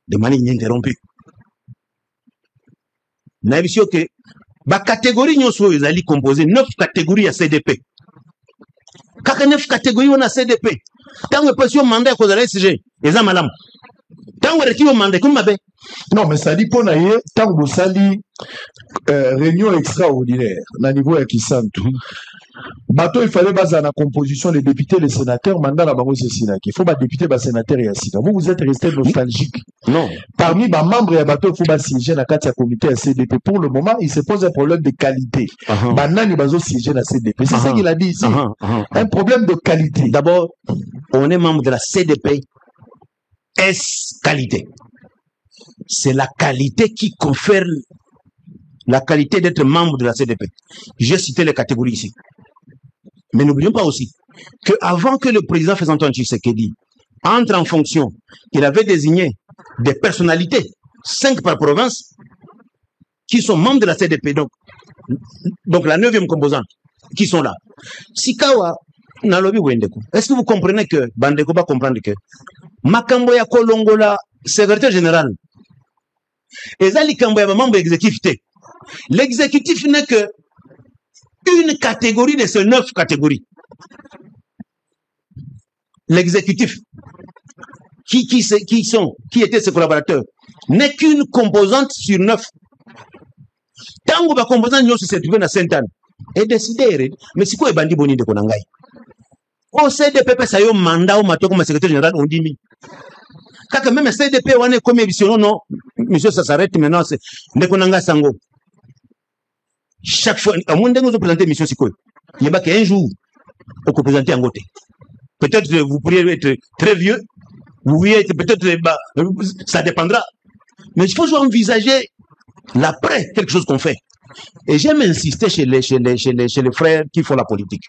De manière ininterrompue. N'a vu que la catégorie nous sommes composée 9 catégories à CDP. Quand 9 catégories on a CDP. Tant que pas mandat à cause de la SG, les amalam. Tant que on mandat comme m'appelle. Non, mais ça dit pour naïe, tant que vous sali réunion extraordinaire, na niveau ya Kisantu. Bateau, il fallait baser la composition des députés, les sénateurs, mandat la banque c'est Sinaki. Il faut pas député, bas sénateur et Sina. Vous êtes resté nostalgique. Non. Parmi les membres et bateau, il faut pas siéger dans le comité à CDP. Pour le moment, il se pose un problème de qualité. Banani bazo siéger dans CDP. C'est ça qu'il a dit ici. Un problème de qualité. D'abord, on est membre de la CDP. S qualité. C'est la qualité qui confère la qualité d'être membre de la CDP. J'ai cité les catégories ici. Mais n'oublions pas aussi qu'avant que le président Félix-Antoine Tshisekedi entre en fonction, il avait désigné des personnalités, 5 par province, qui sont membres de la CDP. Donc, Donc la 9e composante, qui sont là. Sikawa, Nalobi Wendeko. Est-ce que vous comprenez que Bandeko va comprendre que Makambo ya Kolongola, secrétaire général, et Zali Kambo membre exécutif. L'exécutif n'est que une catégorie de ces 9 catégories. L'exécutif, qui étaient ses collaborateurs, n'est qu'une composante sur 9. Tant que la composante se trouve dans Sainte-Anne, et décidé, mais c'est quoi le bandit boni de Konangai? Au CDP, ça y est, mandat au matin comme secrétaire général, on dit mi. Quand même, CDP, on est comme émission, non, monsieur, ça s'arrête maintenant, c'est de Konanga Sango. Chaque fois, à moins de nous présenter mission, c'est quoi? Il n'y a pas qu'un jour, on peut présenter un côté. Peut-être que vous pourriez être très vieux, vous pourriez être peut-être, ça dépendra. Mais il faut toujours envisager l'après, quelque chose qu'on fait. Et j'aime insister chez les frères qui font la politique.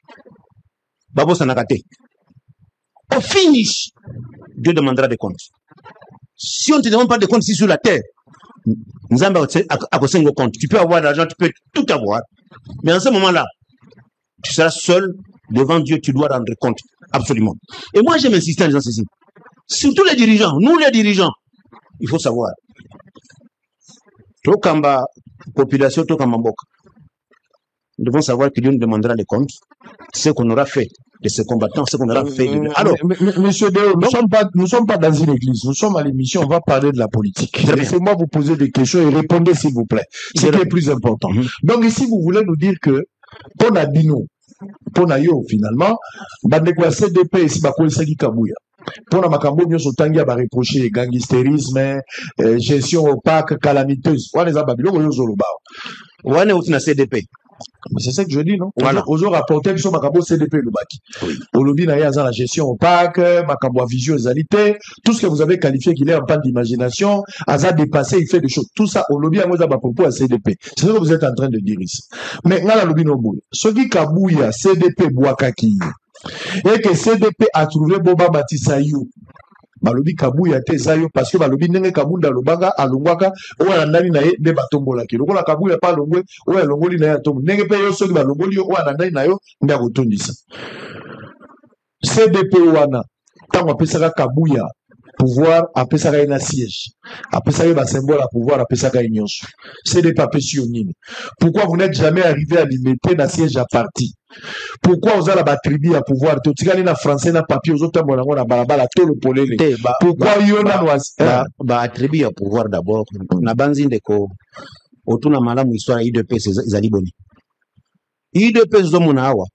Babo Sanakate. Au finish, Dieu demandera des comptes. Si on ne te demande pas de comptes ici sur la terre, nous avons à compte. Tu peux avoir de l'argent, tu peux tout avoir. Mais en ce moment-là, tu seras seul devant Dieu, tu dois rendre compte. Absolument. Et moi, j'aime insister en disant ceci. Surtout les dirigeants, nous les dirigeants, il faut savoir. Tokamba, population, Tokamba Mbok. Nous devons savoir que Dieu nous demandera les comptes, ce qu'on aura fait de ces combattants, ce qu'on aura fait de... Alors, monsieur Deo, nous ne sommes pas dans une église, nous sommes à l'émission, on va parler de la politique. Laissez-moi vous poser des questions et répondez s'il vous plaît. C'est ce qui est plus important. Donc ici, vous voulez nous dire que, pour Nabino, pour Nayo, finalement, Bandekwa CDP, ici, Bakoul Sagi Kabouya. Pour la Makambo, nous sommes va reprocher gangsterisme, gestion opaque, calamiteuse. On les a Babylon, on les a Zoloba. On est au CDP. Mais c'est ça que je dis, non? Voilà. Aux rapporté que sur Makambo CDP le bac. Au lobby, il y a la gestion opaque, Makambo visualisalité, tout ce que vous avez qualifié qu'il est en panne d'imagination, Aza dépassé, il fait des choses. Tout ça, au lobby, à moi, ça va propos à CDP. C'est ce que vous êtes en train de dire ici. Mais, là, le lobby, non, ce qui Kabouya, CDP, Boakaki, et que CDP a trouvé Boba Matisayou. Balobi Kabouya te zayo parce que balobi nenge kabunda lobanga alongwaka oya ndani na ye de batombola ki lokola Kabouya pa longwe oya longoli na ye atombo nenge pe yo soki balongoli oya ndani na yo nda kotondisa CDP wana tango apesaka Kabouya pouvoir apesaka ye na siège apesaka ye ba symbole à pouvoir apesaka ye nyonso CDP apesi yo nini pourquoi vous n'êtes jamais arrivé à limiter na siège à parti. Pourquoi vous avez la tribu à pouvoir? Tu as na français na papier aux autres na balabala tout le polele. Pourquoi il y a ba tribu à pouvoir d'abord na banzi ndeko otuna malamu histoire IDP ezali boni. IDP zo mona awa.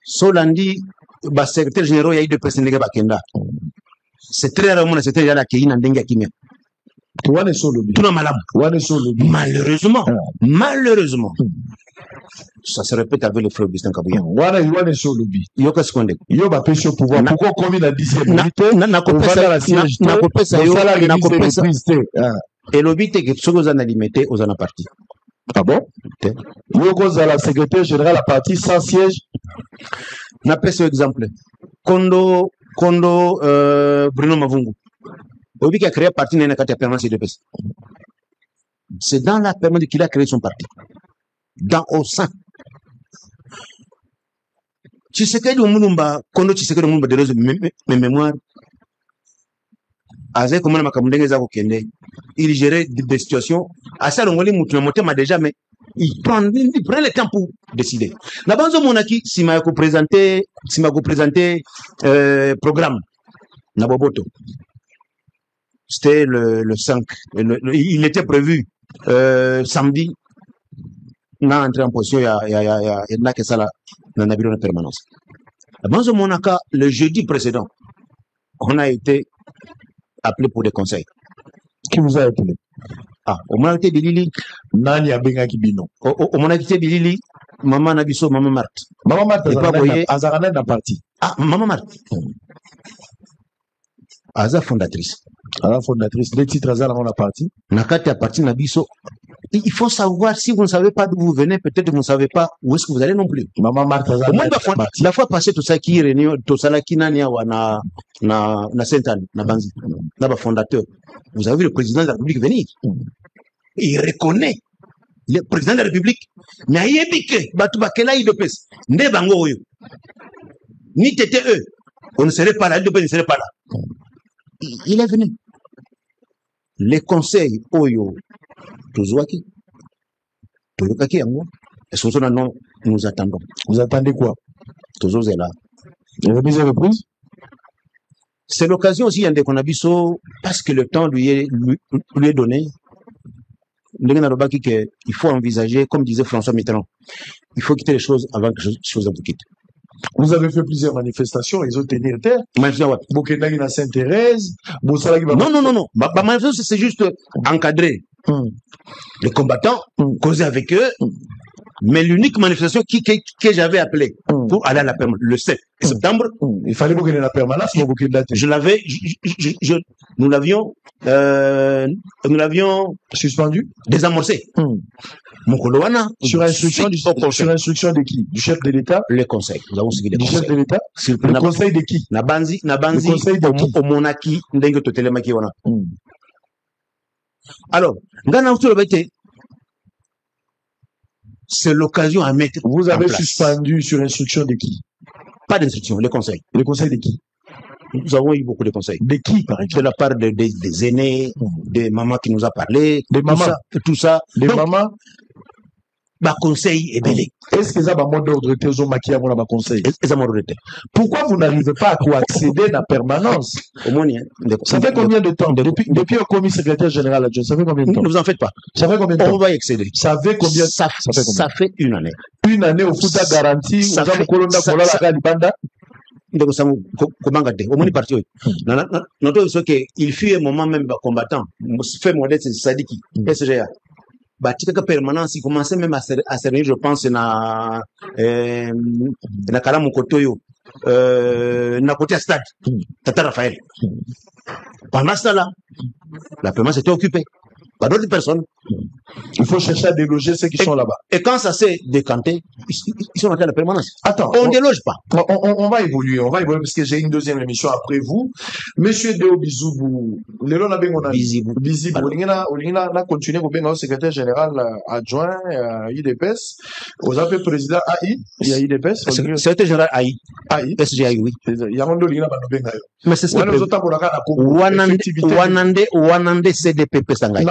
Solandi ba secrétaire général ya IDP ndenge bakenda. C'est très rare mon secrétaire ya ki na ndenge kimia. Malheureusement, malheureusement. Ça se répète avec le frère Augustin Kabouya. Yo qu'est-ce qu'on dit? Yo va pêcher au pouvoir. Pourquoi comme il a dit c'est et le but est que ce que vous en alimentez aux en parti. Ah bon? Yo cause à la secrétaire générale à parti sans siège. N'a pas ce exemple. Kondo Bruno Mavungu. Obi qui a créé un parti dans la permanence de PES. C'est dans la permanence qu'il a créé son parti. Dans au sein. Tshisekedi Mulumba, Kondo Tshisekedi Mulumba de mes mémoires. Azé comme Makamundenge Zako Kende, il gérait des situations. À ça, on m'a déjà, mais il prend le temps pour décider. La base de Monaki, si m'a présenté programme, Naboboto. C'était le 5. Il était prévu samedi. On a entré en position, il y a que ça là, dans la bureau de permanence. Avant ce Monaka, le jeudi précédent, on a été appelé pour des conseils. Qui vous a appelé? Ah, au moment de Bilili, Nani Abenga Kibino. Au moment de Bilili, Maman Nabiso, Maman Marthe. Maman Marthe, Azaranen n'a parti. Ah, Maman Marthe. Aza fondatrice. Aza fondatrice. Les titres Aza on a parti. Nakati a parti Nabiso. Il faut savoir, si vous ne savez pas d'où vous venez, peut-être que vous ne savez pas où est-ce que vous allez non plus. Maman Marthe Aza. La fois passée, tout ça qui est réuni, tout ça là qui n'a na Sainte-Anne, na Banzi, na ba fondateur. Vous avez vu le président de la République venir. Il reconnaît le président de la République, mais ayebike, batubakela IDPS, ne bango yo. Ni t'étais eux, on ne serait pas là, l'IDPS ne serait pas là. Il est venu. Les conseils, Oyo, Tozouaki, Toyokaki Yango, et ce sont non, nous attendons. Vous attendez quoi? Tozo est là. Remise et reprise? C'est l'occasion aussi, Yandé Konabiso, parce que le temps lui est donné. Il faut envisager, comme disait François Mitterrand, il faut quitter les choses avant que les choses vous quittent. Vous avez fait plusieurs manifestations, ils ont tenu terre. Bokendagi na Sainte-Thérèse, Non. Ma manifestation, c'est juste encadrer les combattants, causer avec eux. Mais l'unique manifestation que j'avais appelée pour aller à la permanence, le 7 septembre. Il fallait que la permanence, nous l'avions suspendu, désamorcé. Sur instruction de qui? Du chef de l'État? Le conseil. Nous avons suivi le conseil. Du chef de l'État? Le conseil de qui? Le conseil de qui? Au Monaki, alors, c'est l'occasion à mettre. Vous avez suspendu sur instruction de qui? Pas d'instruction, le conseil. Le conseil de qui? Nous avons eu beaucoup de conseils. De qui, par exemple? De la part des aînés, des mamans qui nous a parlé. Des mamans? Tout ça. Des mamans? Bah, conseil est belé. Est-ce que ça va mode d'ordre de maquillage pour la conseil? Pourquoi vous n'arrivez pas à accéder à la permanence? Ça fait combien de temps? Depuis le commis secrétaire général adjoint, ça fait combien de temps? Ne vous en faites pas. Ça fait combien de temps? On va y accéder. Ça fait combien? Ça fait une année. Une année au foot à garantie, ça fait il fut un moment même combattant. Fait modeste Sadiki, SGA. Batika permanence, il commençait même à servir, je pense, na Kalamukotoyo, na côté stade, Tata Raphaël. Pendant ce temps-là, la permanence était occupée par d'autres personnes. Il faut chercher à déloger ceux qui sont là-bas. Et quand ça s'est décanté, ils sont rentrés à la permanence. Attends. On ne déloge pas. On va évoluer parce que j'ai une deuxième émission après vous. Monsieur Deo Bizoubou, Bizibou, on a continué au secrétaire général adjoint à IDPS. Vous avez président AI, il y a IDPS. Secrétaire général AI. AI. SGI, oui. Il y a un mais c'est ça. Wanande CDPP Sangai.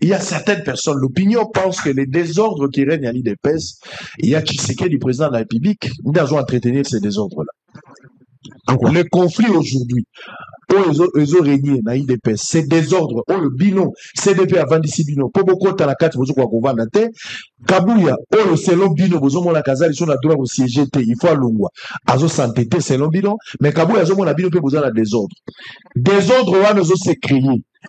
Il y a certaines personnes, l'opinion pense que les désordres qui règnent à l'IDPS, il y a Tshisekedi, du président de la République, nous devons entretenir ces désordres-là. Le conflit aujourd'hui, ils ont régné dans l'IDPS, ces désordres, le bino, CDP avant d'ici bino, pour beaucoup de la carte, vous avez qu'on va noter, Kabouya, le selon bino, vous avez la casa, ils sont la droit au siège, il faut à l'ongwa, azo s'entêter selon bino, mais Kabouya, ils ont la bino, peut vous la désordre. Désordre, nous avons s'est créé,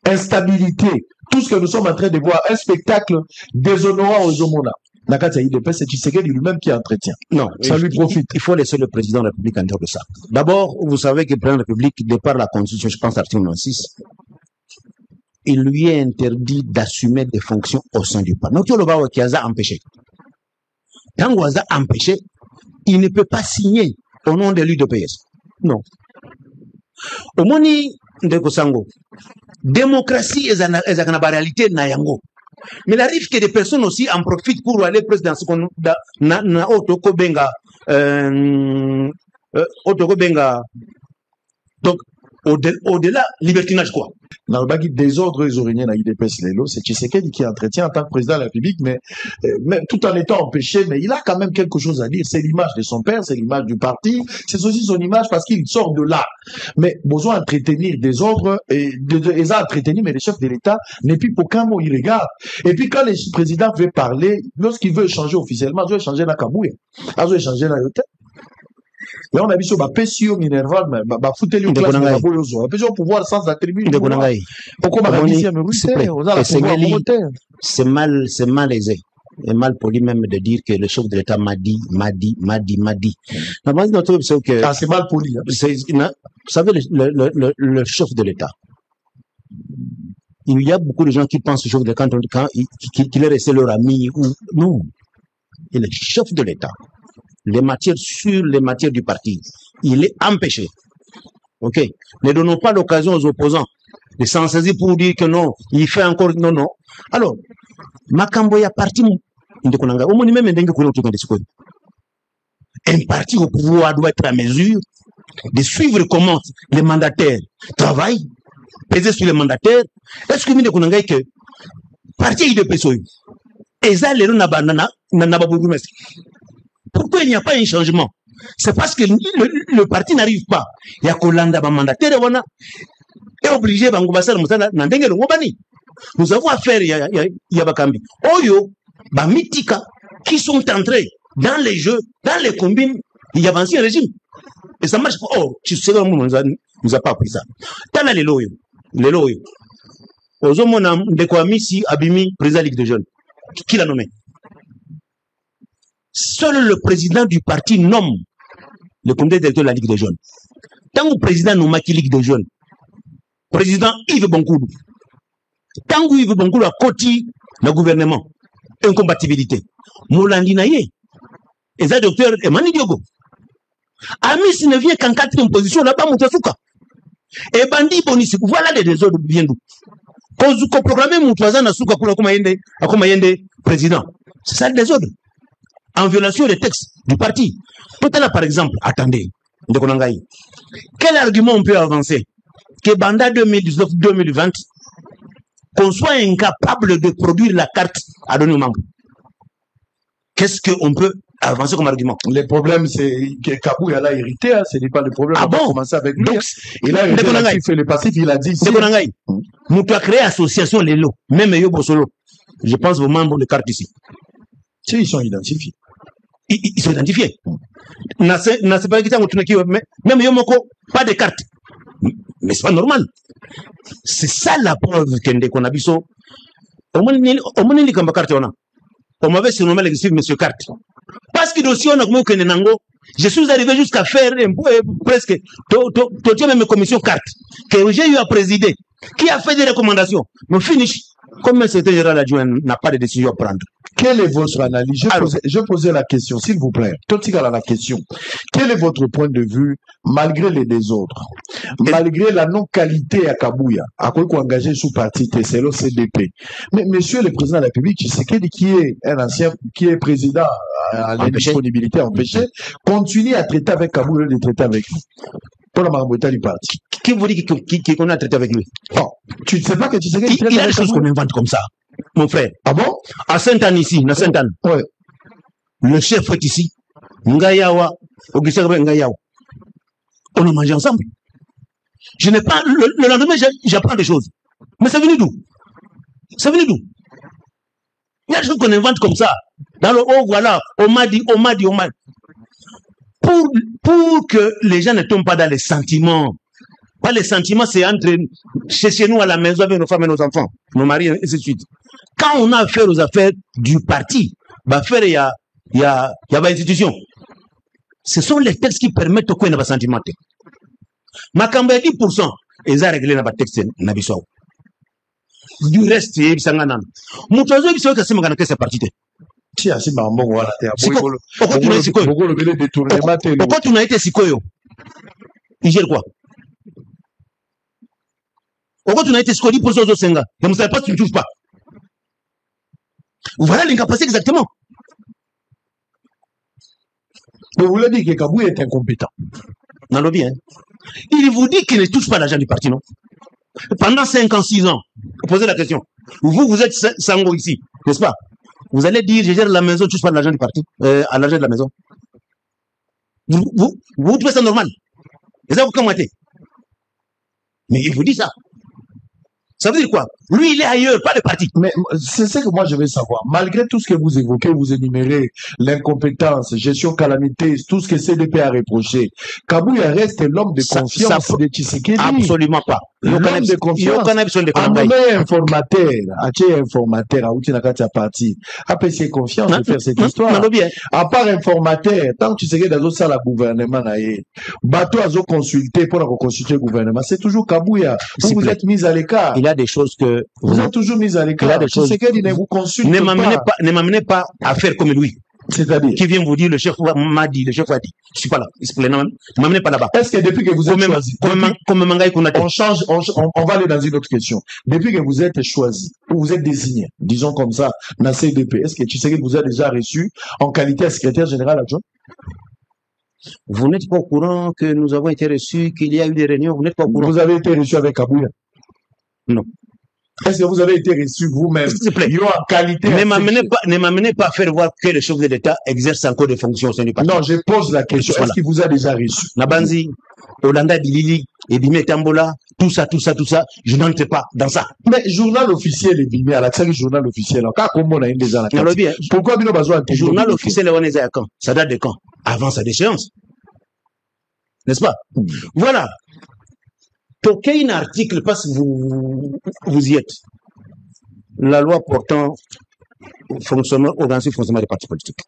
instabilité, tout ce que nous sommes en train de voir, un spectacle déshonorant aux homona. Nakata IDPS, c'est Tshisekedi lui-même qui entretient. Non, ça lui profite. Il faut laisser le président de la République en dehors de ça. D'abord, vous savez que le président de la République, de par la Constitution, je pense l'article 96, il lui est interdit d'assumer des fonctions au sein du parti. Donc, il y a empêché. Quand on a empêché, il ne peut pas signer au nom de l'UDPS. Non. Au moni de Kosango, démocratie est une réalité na yango. Mais il arrive que des personnes aussi en profitent pour aller presque dans ce qu'on a donc au-delà libertinage quoi. Dans le désordre isorien à IDPS Lelo, c'est Tshisekedi qui entretient en tant que président de la République, mais tout en étant empêché, mais il a quand même quelque chose à dire. C'est l'image de son père, c'est l'image du parti, c'est aussi son image parce qu'il sort de là. Mais besoin d'entretenir des ordres et les a entretenus, mais les chefs de l'État n'est plus pour qu'un mot il regarde. Et puis quand le président veut parler, lorsqu'il veut échanger officiellement, il veut échanger la Kabouya, il veut échanger la Yote. Et on a vu sur ma PSU Minerval, ma foutelu en classe, ma bolozo. Un pouvoir sans attribut. Pourquoi c'est mal aisé. Et mal poli même de dire que le chef de l'État m'a dit. Ah, c'est mal poli. Vous savez, le chef de l'État. Il y a beaucoup de gens qui pensent au chef de l'État qu'il est resté leur ami ou non. Il est chef de l'État. Les matières du parti. Il est empêché. Ok. Ne donnons pas l'occasion aux opposants de s'en saisir pour dire que non, il fait encore, non. Alors, makambo ya parti ndekonanga omoni même ndenge kuna otoka ndesiko un parti au pouvoir doit être à mesure de suivre comment les mandataires travaillent, peser sur les mandataires. Est-ce que mine konanga que parti de peso et ça les na pourquoi il n'y a pas un changement? C'est parce que le parti n'arrive pas. Il y a Kolanda mandataire wana est obligé bangobasa musala na ndenge ngobani. Nous avons affaire ya bakambi oyo ba mitika qui sont entrés dans les jeux, dans les combines, il y a ancien régime. Et ça marche pas. Oh, tu sais, nous a pas appris ça. T'as là les loyaux. Aux hommes, on a des Kwamisi, Abimi, président Ligue de Jeunes. Qui l'a nommé? Seul le président du parti nomme le comité directeur de la Ligue des Jeunes. Tant que le président nomme qui Ligue des Jeunes, président Yves Bonkoudou. Tant que Yves Bonkoudou a côté le gouvernement, incompatibilité. Moulandi Naye. Et ça, docteur Emmanuel Diogo. Amis ne vient qu'en 4e position, là-bas, Moutasuka. Et Bandi Bonissi, voilà les désordres bien d'où. Quand vous programmez Moutouazan à Souka, comme yende président. C'est ça le désordre. En violation des textes du parti. Peut-être là, par exemple, attendez, quel argument on peut avancer? Que Banda 2019-2020, qu'on soit incapable de produire la carte à donner aux membres. Qu'est-ce qu'on peut avancer comme argument? Les problèmes, c'est que Kabou a hérité, hein, ce n'est pas le problème. Ah on va bon? commencer avec lui. Donc, il a hérité l'actif et le passif, il a dit ici. Nous avons créé association les lots, même Yobo Solo. Je pense aux membres de carte ici. Si, ils sont identifiés. Ils sont identifiés. Même Yomoko, pas de carte. Mais c'est pas normal. C'est ça la preuve qu'on a vu ça. On m'avait surnommé l'exécutif Monsieur Carte. Parce que dossier on a je suis arrivé jusqu'à faire un peu presque même commission carte que j'ai eu à présider, qui a fait des recommandations. Mais finish, comme le secrétaire général adjoint n'a pas de décision à prendre. Quelle est votre analyse? Je posais la question, s'il vous plaît. Totika la question. Quel est votre point de vue, malgré les désordres, malgré la non-qualité à Kabouya, à quoi engagé sous parti TCLO CDP? Mais monsieur le président de la République, Tshisekedi, qui est un ancien, qui est président à l'indisponibilité empêchée, continue à traiter avec Kabouya de traiter avec lui. Pour la marabouta du parti. Qui vous dit qu'on a traité avec lui? Oh, tu ne sais pas que Tshisekedi il y a des choses qu'on invente comme ça. Mon frère. Ah bon? À Sainte-Anne ici, à Sainte-Anne. Ouais. Le chef est ici. Ngayawa, Ogisagbe Ngayawa. On a mangé ensemble. Je n'ai pas, le lendemain, j'apprends des choses. Mais c'est venu d'où? C'est venu d'où? Il y a des choses qu'on invente comme ça. Dans le haut, voilà, on m'a dit. Pour que les gens ne tombent pas dans les sentiments. Pas les sentiments, c'est entre chez nous à la maison avec nos femmes et nos enfants, nos maris, et ainsi de suite. Quand on a affaire aux affaires du parti, il y a institution. Ce sont les textes qui permettent qu'on ait un sentiment. Ma campagne 10%, ils ont réglé dans texte. Du reste, ils sont en train. Mon troisième, c'est que c'est mon c'est parti. Si, asi mbongo wala te. Pourquoi tu n'as été sikoyo? Pourquoi tu n'as été sikoyo? Il gère quoi? Pourquoi tu n'as été sikoyo pour ce senga? Mais vous ne savez pas, tu ne touches pas. Voilà l'incapacité exactement. Mais vous l'avez dit que Kabou est incompétent. Non, bien. Il vous dit qu'il ne touche pas l'argent du parti, non? Pendant 5 ans, 6 ans, vous posez la question. Vous êtes sango ici, n'est-ce pas? Vous allez dire, je gère la maison, je touche pas l'argent du parti, à l'argent de la maison. Vous trouvez ça normal? Et ça, vous commentez. Mais il vous dit ça. Ça veut dire quoi? Lui, il est ailleurs, pas le parti. Mais c'est ce que moi je veux savoir. Malgré tout ce que vous évoquez, vous énumérez l'incompétence, gestion calamiteuse, tout ce que CDP a reproché, Kabouya reste l'homme de confiance de Tshisekedi. Absolument pas. L'homme de confiance. Amame informateur, Aché informateur, Aouti Nakati a parti. Apprécier confiance de faire cette histoire. À part informateur, tant que Tshisekedi a ça la gouvernement, bateau a consulté pour reconstituer le gouvernement, c'est toujours Kabouya. Vous êtes mis à l'écart. Il y a des choses que vous êtes toujours mis à l'écart. Ne m'amenez pas à faire comme lui. C'est-à-dire qui vient vous dire le chef m'a dit, le chef a dit. Je suis pas là. Il se plaît, non, m'amenez pas là-bas. Est-ce que depuis que vous êtes choisi, on change, on va aller dans une autre question. Depuis que vous êtes choisi, ou vous êtes désigné, disons comme ça, dans la CDP, est-ce que Tshisekedi vous a déjà reçu en qualité de secrétaire général adjoint? Vous n'êtes pas au courant que nous avons été reçus, qu'il y a eu des réunions, vous n'êtes pas au courant. Vous avez été reçu avec Kabouya? Non. Est-ce que vous avez été reçu vous-même? S'il te plaît. En qualité ne m'amenez pas à faire voir que le chef de l'État exerce encore des fonctions au sein du parti. Non, je pose la question. Est-ce qu'il vous a déjà reçu? Nabanzi, Olanda Bilili, Ebime Tambola, tout ça, je n'entre pas dans ça. Mais journal officiel Ebime, à la série journal officiel, pourquoi Bino Bazoua? Journal officiel, ça date de quand? Avant sa déchéance. N'est-ce pas? Voilà. Toquez un article parce que vous y êtes. La loi portant fonctionnement, organisation fonctionnement des partis politiques.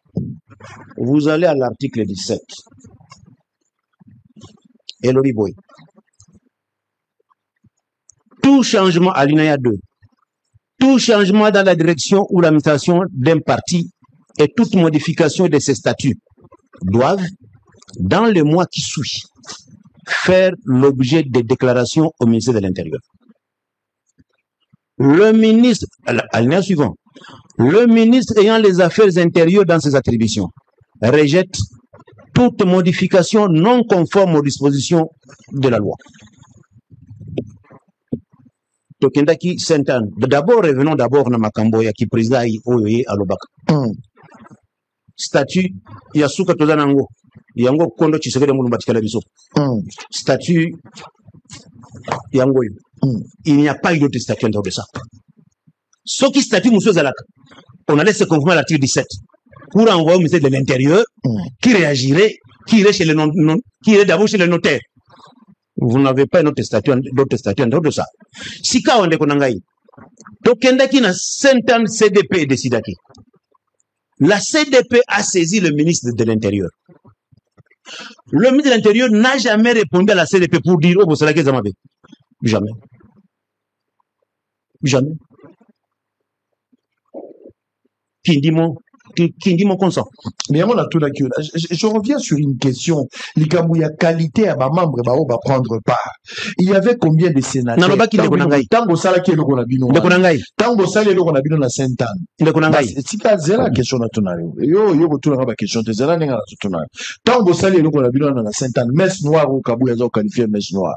Vous allez à l'article 17. Elobi Boy. Tout changement à l'INAIA 2, tout changement dans la direction ou l'administration d'un parti et toute modification de ses statuts doivent, dans le mois qui suit, faire l'objet de déclarations au ministère de l'Intérieur. Le ministre, alinéa suivant, le ministre ayant les affaires intérieures dans ses attributions rejette toute modification non conforme aux dispositions de la loi. Tokendaki Saint-Anne. D'abord, revenons d'abord à Makamboya qui préside Oyoye à l'Obak. Statut Yasuka Tozanango. Yango Kondo Tshisekedi Moulumbatikala Biso. Statut Yangoyo. Il n'y a pas eu d'autre statut en dehors de ça. Ce qui statut Moussou Zalak, on allait se conformer à l'article 17 pour envoyer au ministère de l'Intérieur qui réagirait, qui irait d'abord chez le notaire. Vous n'avez pas d'autre statut en dehors de ça. Si ka on dekonangai, Tokendaki na Saint-Anne CDP décidaki. La CDP a saisi le ministre de l'Intérieur. Le ministre de l'Intérieur n'a jamais répondu à la CDP pour dire oh, vous savez que Zamabe. Jamais. Jamais. Qui dit mon consent. Mais on a tout là. Je reviens sur une question. Likamouya qualité à ma membre va prendre part. Il y avait combien de sénateurs? Tango Sala qui est le Gonabino. Tango Sala est le Gonabino na Saint-Anne. C'est pas zéro question na tonari. Yo retourne à la question de zéro n'enga na tonari. Tango Sala est le Gonabino na Saint-Anne. Messe noire au Kabouya zo qualifié messe noire.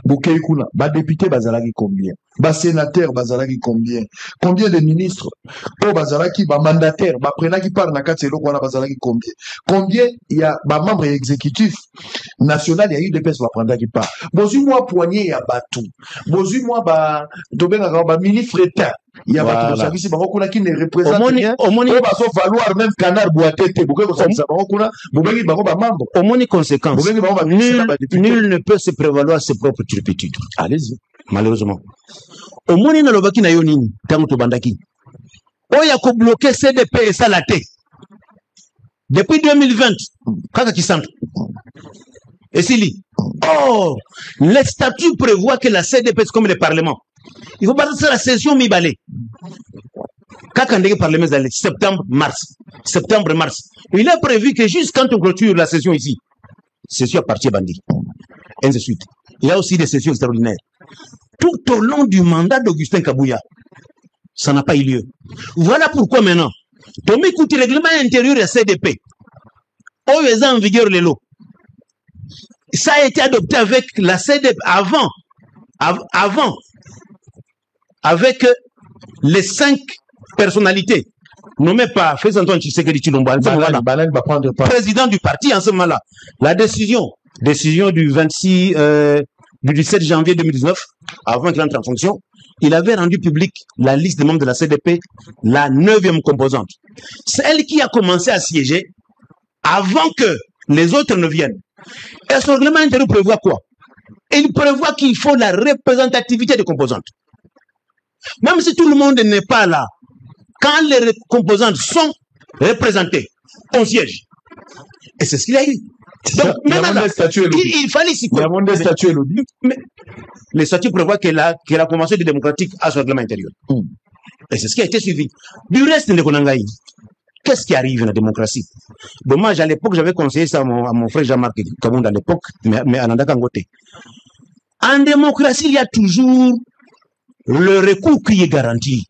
Bokei kuna. Ba député bazalaki combien? Ba sénateur bazalaki combien? Combien de ministres? Po bazalaki ba mandataire ba prenaki par na kati eloko wana bazalaki combien? Combien il y a ba membre exécutif national il y a eu des personnes va prendre qui part. Bozu moi poignée ya batou. Bozu moi ba dobenga ba ministre état. Il y a batou service ba kuna qui ne représente rien. Au moins ba so valoir même canard boitete boké ko ça ba kuna bobengi ba membre. Au moins conséquence. Nul ne peut se prévaloir ses propres turpitudes. Allez-y. Malheureusement. Au moins na lobaki na yo nini tango to bandaki. Oya ko bloquer CDP et ça la tête. Depuis 2020, kaka kisanto. Et Sili. Oh, le statut prévoit que la CDP est comme le Parlement. Il faut passer la session mi-balé. Kaka ndenge Parlement dans septembre-mars. Septembre-mars. Il est prévu que juste quand on clôture la session ici, session à partir bandit. Et ainsi de suite. Il y a aussi des sessions extraordinaires. Tout au long du mandat d'Augustin Kabouya, ça n'a pas eu lieu. Voilà pourquoi maintenant, Tomé écoute le règlement intérieur de la CDP. Oh, ils ont en vigueur les lots. Ça a été adopté avec la CDP avant, avec les 5 personnalités nommées par Félix-Antoine Tshisekedi Tshilombo, président du parti en ce moment-là. La décision du 17 janvier 2019, avant qu'il entre en fonction, il avait rendu public la liste des membres de la CDP, la 9e composante. C'est elle qui a commencé à siéger avant que les autres ne viennent. Et ce règlement intérieur prévoit quoi? Il prévoit qu'il faut la représentativité des composantes. Même si tout le monde n'est pas là, quand les composantes sont représentées, on siège. Et c'est ce qu'il a eu. Donc, maintenant, il fallait s'y quoi? Mais les statuts prévoient que la Convention démocratique a son règlement intérieur. Et c'est ce qui a été suivi. Du reste, qu'est-ce qui arrive dans la démocratie? Dommage, à l'époque, j'avais conseillé ça à mon frère Jean-Marc Kabound à l'époque, mais à Nanda Kangote. En démocratie, il y a toujours le recours qui est garanti.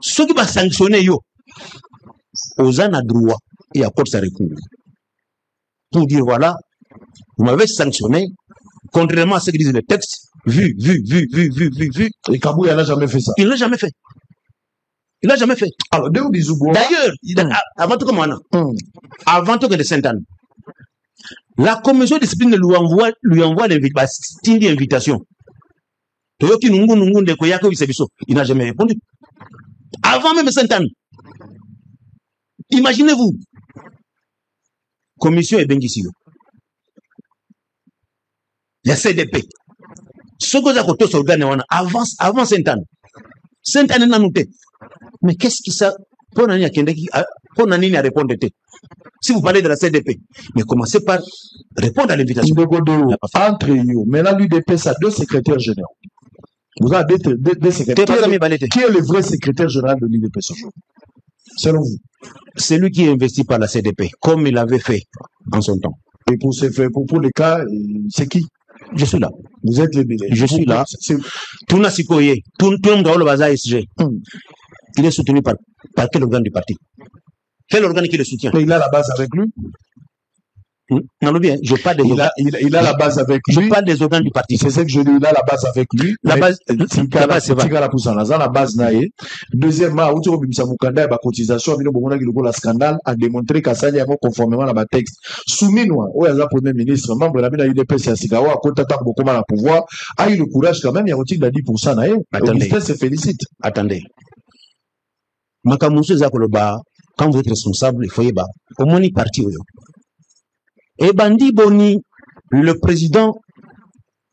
Ce qui va sanctionner, aux en a droit et accorde sa recours. Pour dire, voilà, vous m'avez sanctionné, contrairement à ce que disent les textes, vu. Et Kabou, il n'a jamais fait ça. Il n'a jamais fait. Il n'a jamais fait. Alors, d'ailleurs, avant tout comme avant tout que de Sainte-Anne, la commission de discipline lui envoie l'invitation. Il n'a jamais répondu. Avant même Sainte-Anne. Imaginez-vous. Commission est bien ici. Il y a CDP. Ce que vous avez s'organiser avant Sainte-Anne. Sainte-Anne n'a noté. Mais qu'est-ce que ça pour Nani à répondre? Si vous parlez de la CDP, mais commencez par répondre à l'invitation. Entre eux, maintenant l'UDP, ça a 2 secrétaires généraux. Vous avez deux secrétaires. Qui est le vrai secrétaire général de l'UDP ce jour, selon vous? C'est lui qui est investi par la CDP, comme il avait fait en son temps. Et pour les cas, c'est qui? Je suis là. Vous êtes les bébés. Je suis là. Touna Sikoye, tout le monde le bazar SG. Il est soutenu par quel organe du parti? Quel organe qui le soutient? Mais il a la base avec lui. Non, bien, je parle des organes. Il a la base avec lui. Je parle des organes du parti. C'est ce que je dis, il a la base avec lui. La base, la base naïe. Deuxièmement, autour de Moussamukanda, la cotisation, la scandale a démontré qu'à ça, il y a conformément à la texte. Soumis-nous, où est le premier ministre, membre de la UDP, c'est Asigawa, quand on beaucoup mal à pouvoir, a eu le courage quand même, il y a aussi de 10% naïe. Le ministère se félicite. Attendez. Makamoussou Zakoloba, quand vous êtes responsable, il faut y avoir au moins une partie. Et Bandi Boni, le président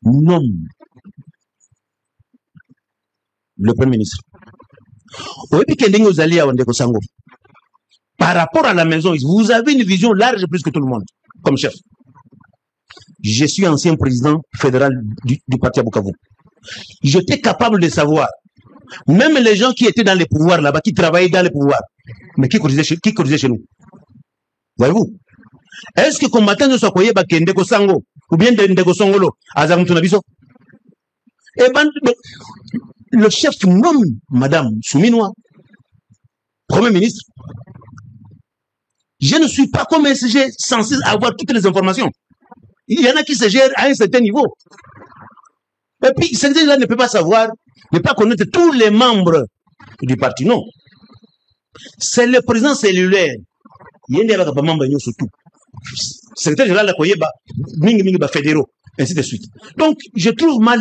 nomme le premier ministre. Par rapport à la maison, vous avez une vision large plus que tout le monde, comme chef. Je suis ancien président fédéral du parti à Bukavu. J'étais capable de savoir, même les gens qui étaient dans les pouvoirs là-bas, qui travaillaient dans les pouvoirs, mais qui cotisaient chez nous. Voyez-vous? Est-ce que combattant ne soit koye ba Ndeko Sango ou bien Ndeko Songolo Azamutunabiso? Eh ben, le chef nomme Madame Souminois, Premier ministre. Je ne suis pas comme SG censé avoir toutes les informations. Il y en a qui se gèrent à un certain niveau. Et puis, ce là ne peut pas savoir, ne peut pas connaître tous les membres du parti. Non. C'est le président cellulaire. Il y a un membre surtout. Secrétaire général la fédéraux, ainsi de suite. Donc, je trouve mal,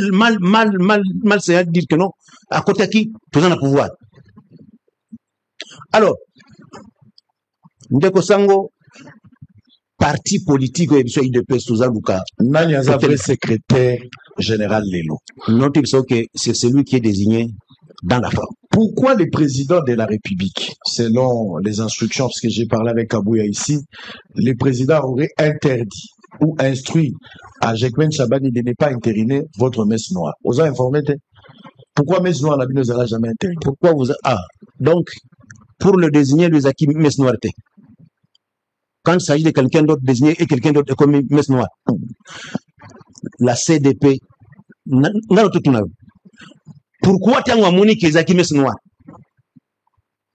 c'est à dire que non, à côté de qui, tout le pouvoir. Alors, Ndeko Sango, parti politique, IDP, Souzalouka, Nanya vrai secrétaire général Lelo. Non, c'est celui qui est désigné dans la forme. Pourquoi le président de la République, selon les instructions, parce que j'ai parlé avec Kabouya ici, le président aurait interdit ou instruit à Jekmen Chabani de ne pas intériner votre messe noire? Vous avez informé? Pourquoi messe noire la ne a jamais interdit? Pourquoi vous donc, pour le désigner, les acquis messe noire. Quand il s'agit de quelqu'un d'autre désigné et quelqu'un d'autre comme messe noire, la CDP, pourquoi Tiangwa Moni Kezaki Messe Noir?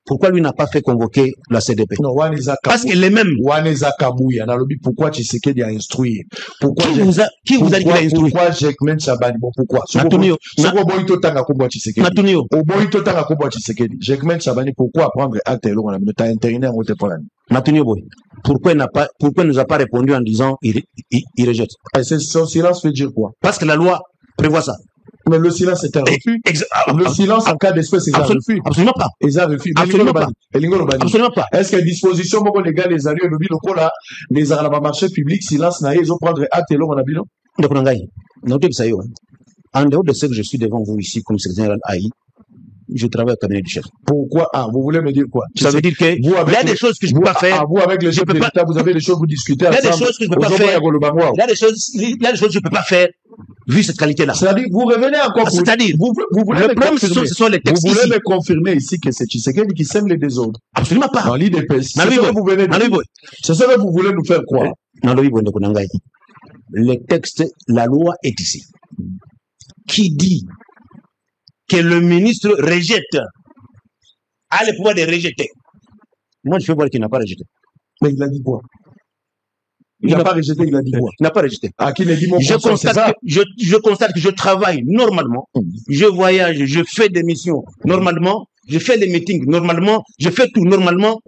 Pourquoi lui n'a pas fait convoquer la CDP? Non, parce que les mêmes. Pourquoi Tshisekedi a instruit? Pourquoi qui vous a dit qu'il a instruit? Pourquoi Jekmen Chabani? Bon, pourquoi? Jekmen Chabani, pourquoi prendre acte et l'on a intériné en haute polane? Pourquoi il nous a pas répondu en disant il rejette? Son silence veut dire quoi? Parce que la loi prévoit ça. Mais le silence est un refus. Le silence en cas d'espèce c'est un refus. Absolument pas. Absolument pas. Absolument pas. Est-ce que disposition les gars les alliés le local là les arabes marché public silence na ils ont prendre acte et l'on a bilan. En dehors de ce que je suis devant vous ici comme secrétaire général AI, je travaille au cabinet du chef. Pourquoi? Vous voulez me dire quoi? Ça veut dire que il y a des choses que je ne peux pas faire. Vous avec les chefs d'État, vous avez des choses que vous discutez ensemble. Il y a des choses que je ne peux pas faire. Il y a des choses que je ne peux pas faire vu cette qualité-là. C'est-à-dire, vous revenez encore pour... C'est-à-dire, vous voulez le problème, ce sont les textes vous voulez ici. me confirmer ici que c'est Tshisekedi qui sème les désordres. Absolument pas. Dans l'IDPS. C'est ce que vous venez de dire. C'est ce que vous voulez nous faire croire. Le texte, la loi est ici. Qui dit que le ministre rejette, a le pouvoir de rejeter. Moi, je fais voir qu'il n'a pas rejeté. Mais il a dit quoi? Il n'a pas rejeté, il a dit quoi? Il n'a pas rejeté. Ah, qui dit je constate que je travaille normalement, je voyage, je fais des missions normalement, je fais des meetings normalement, je fais tout normalement.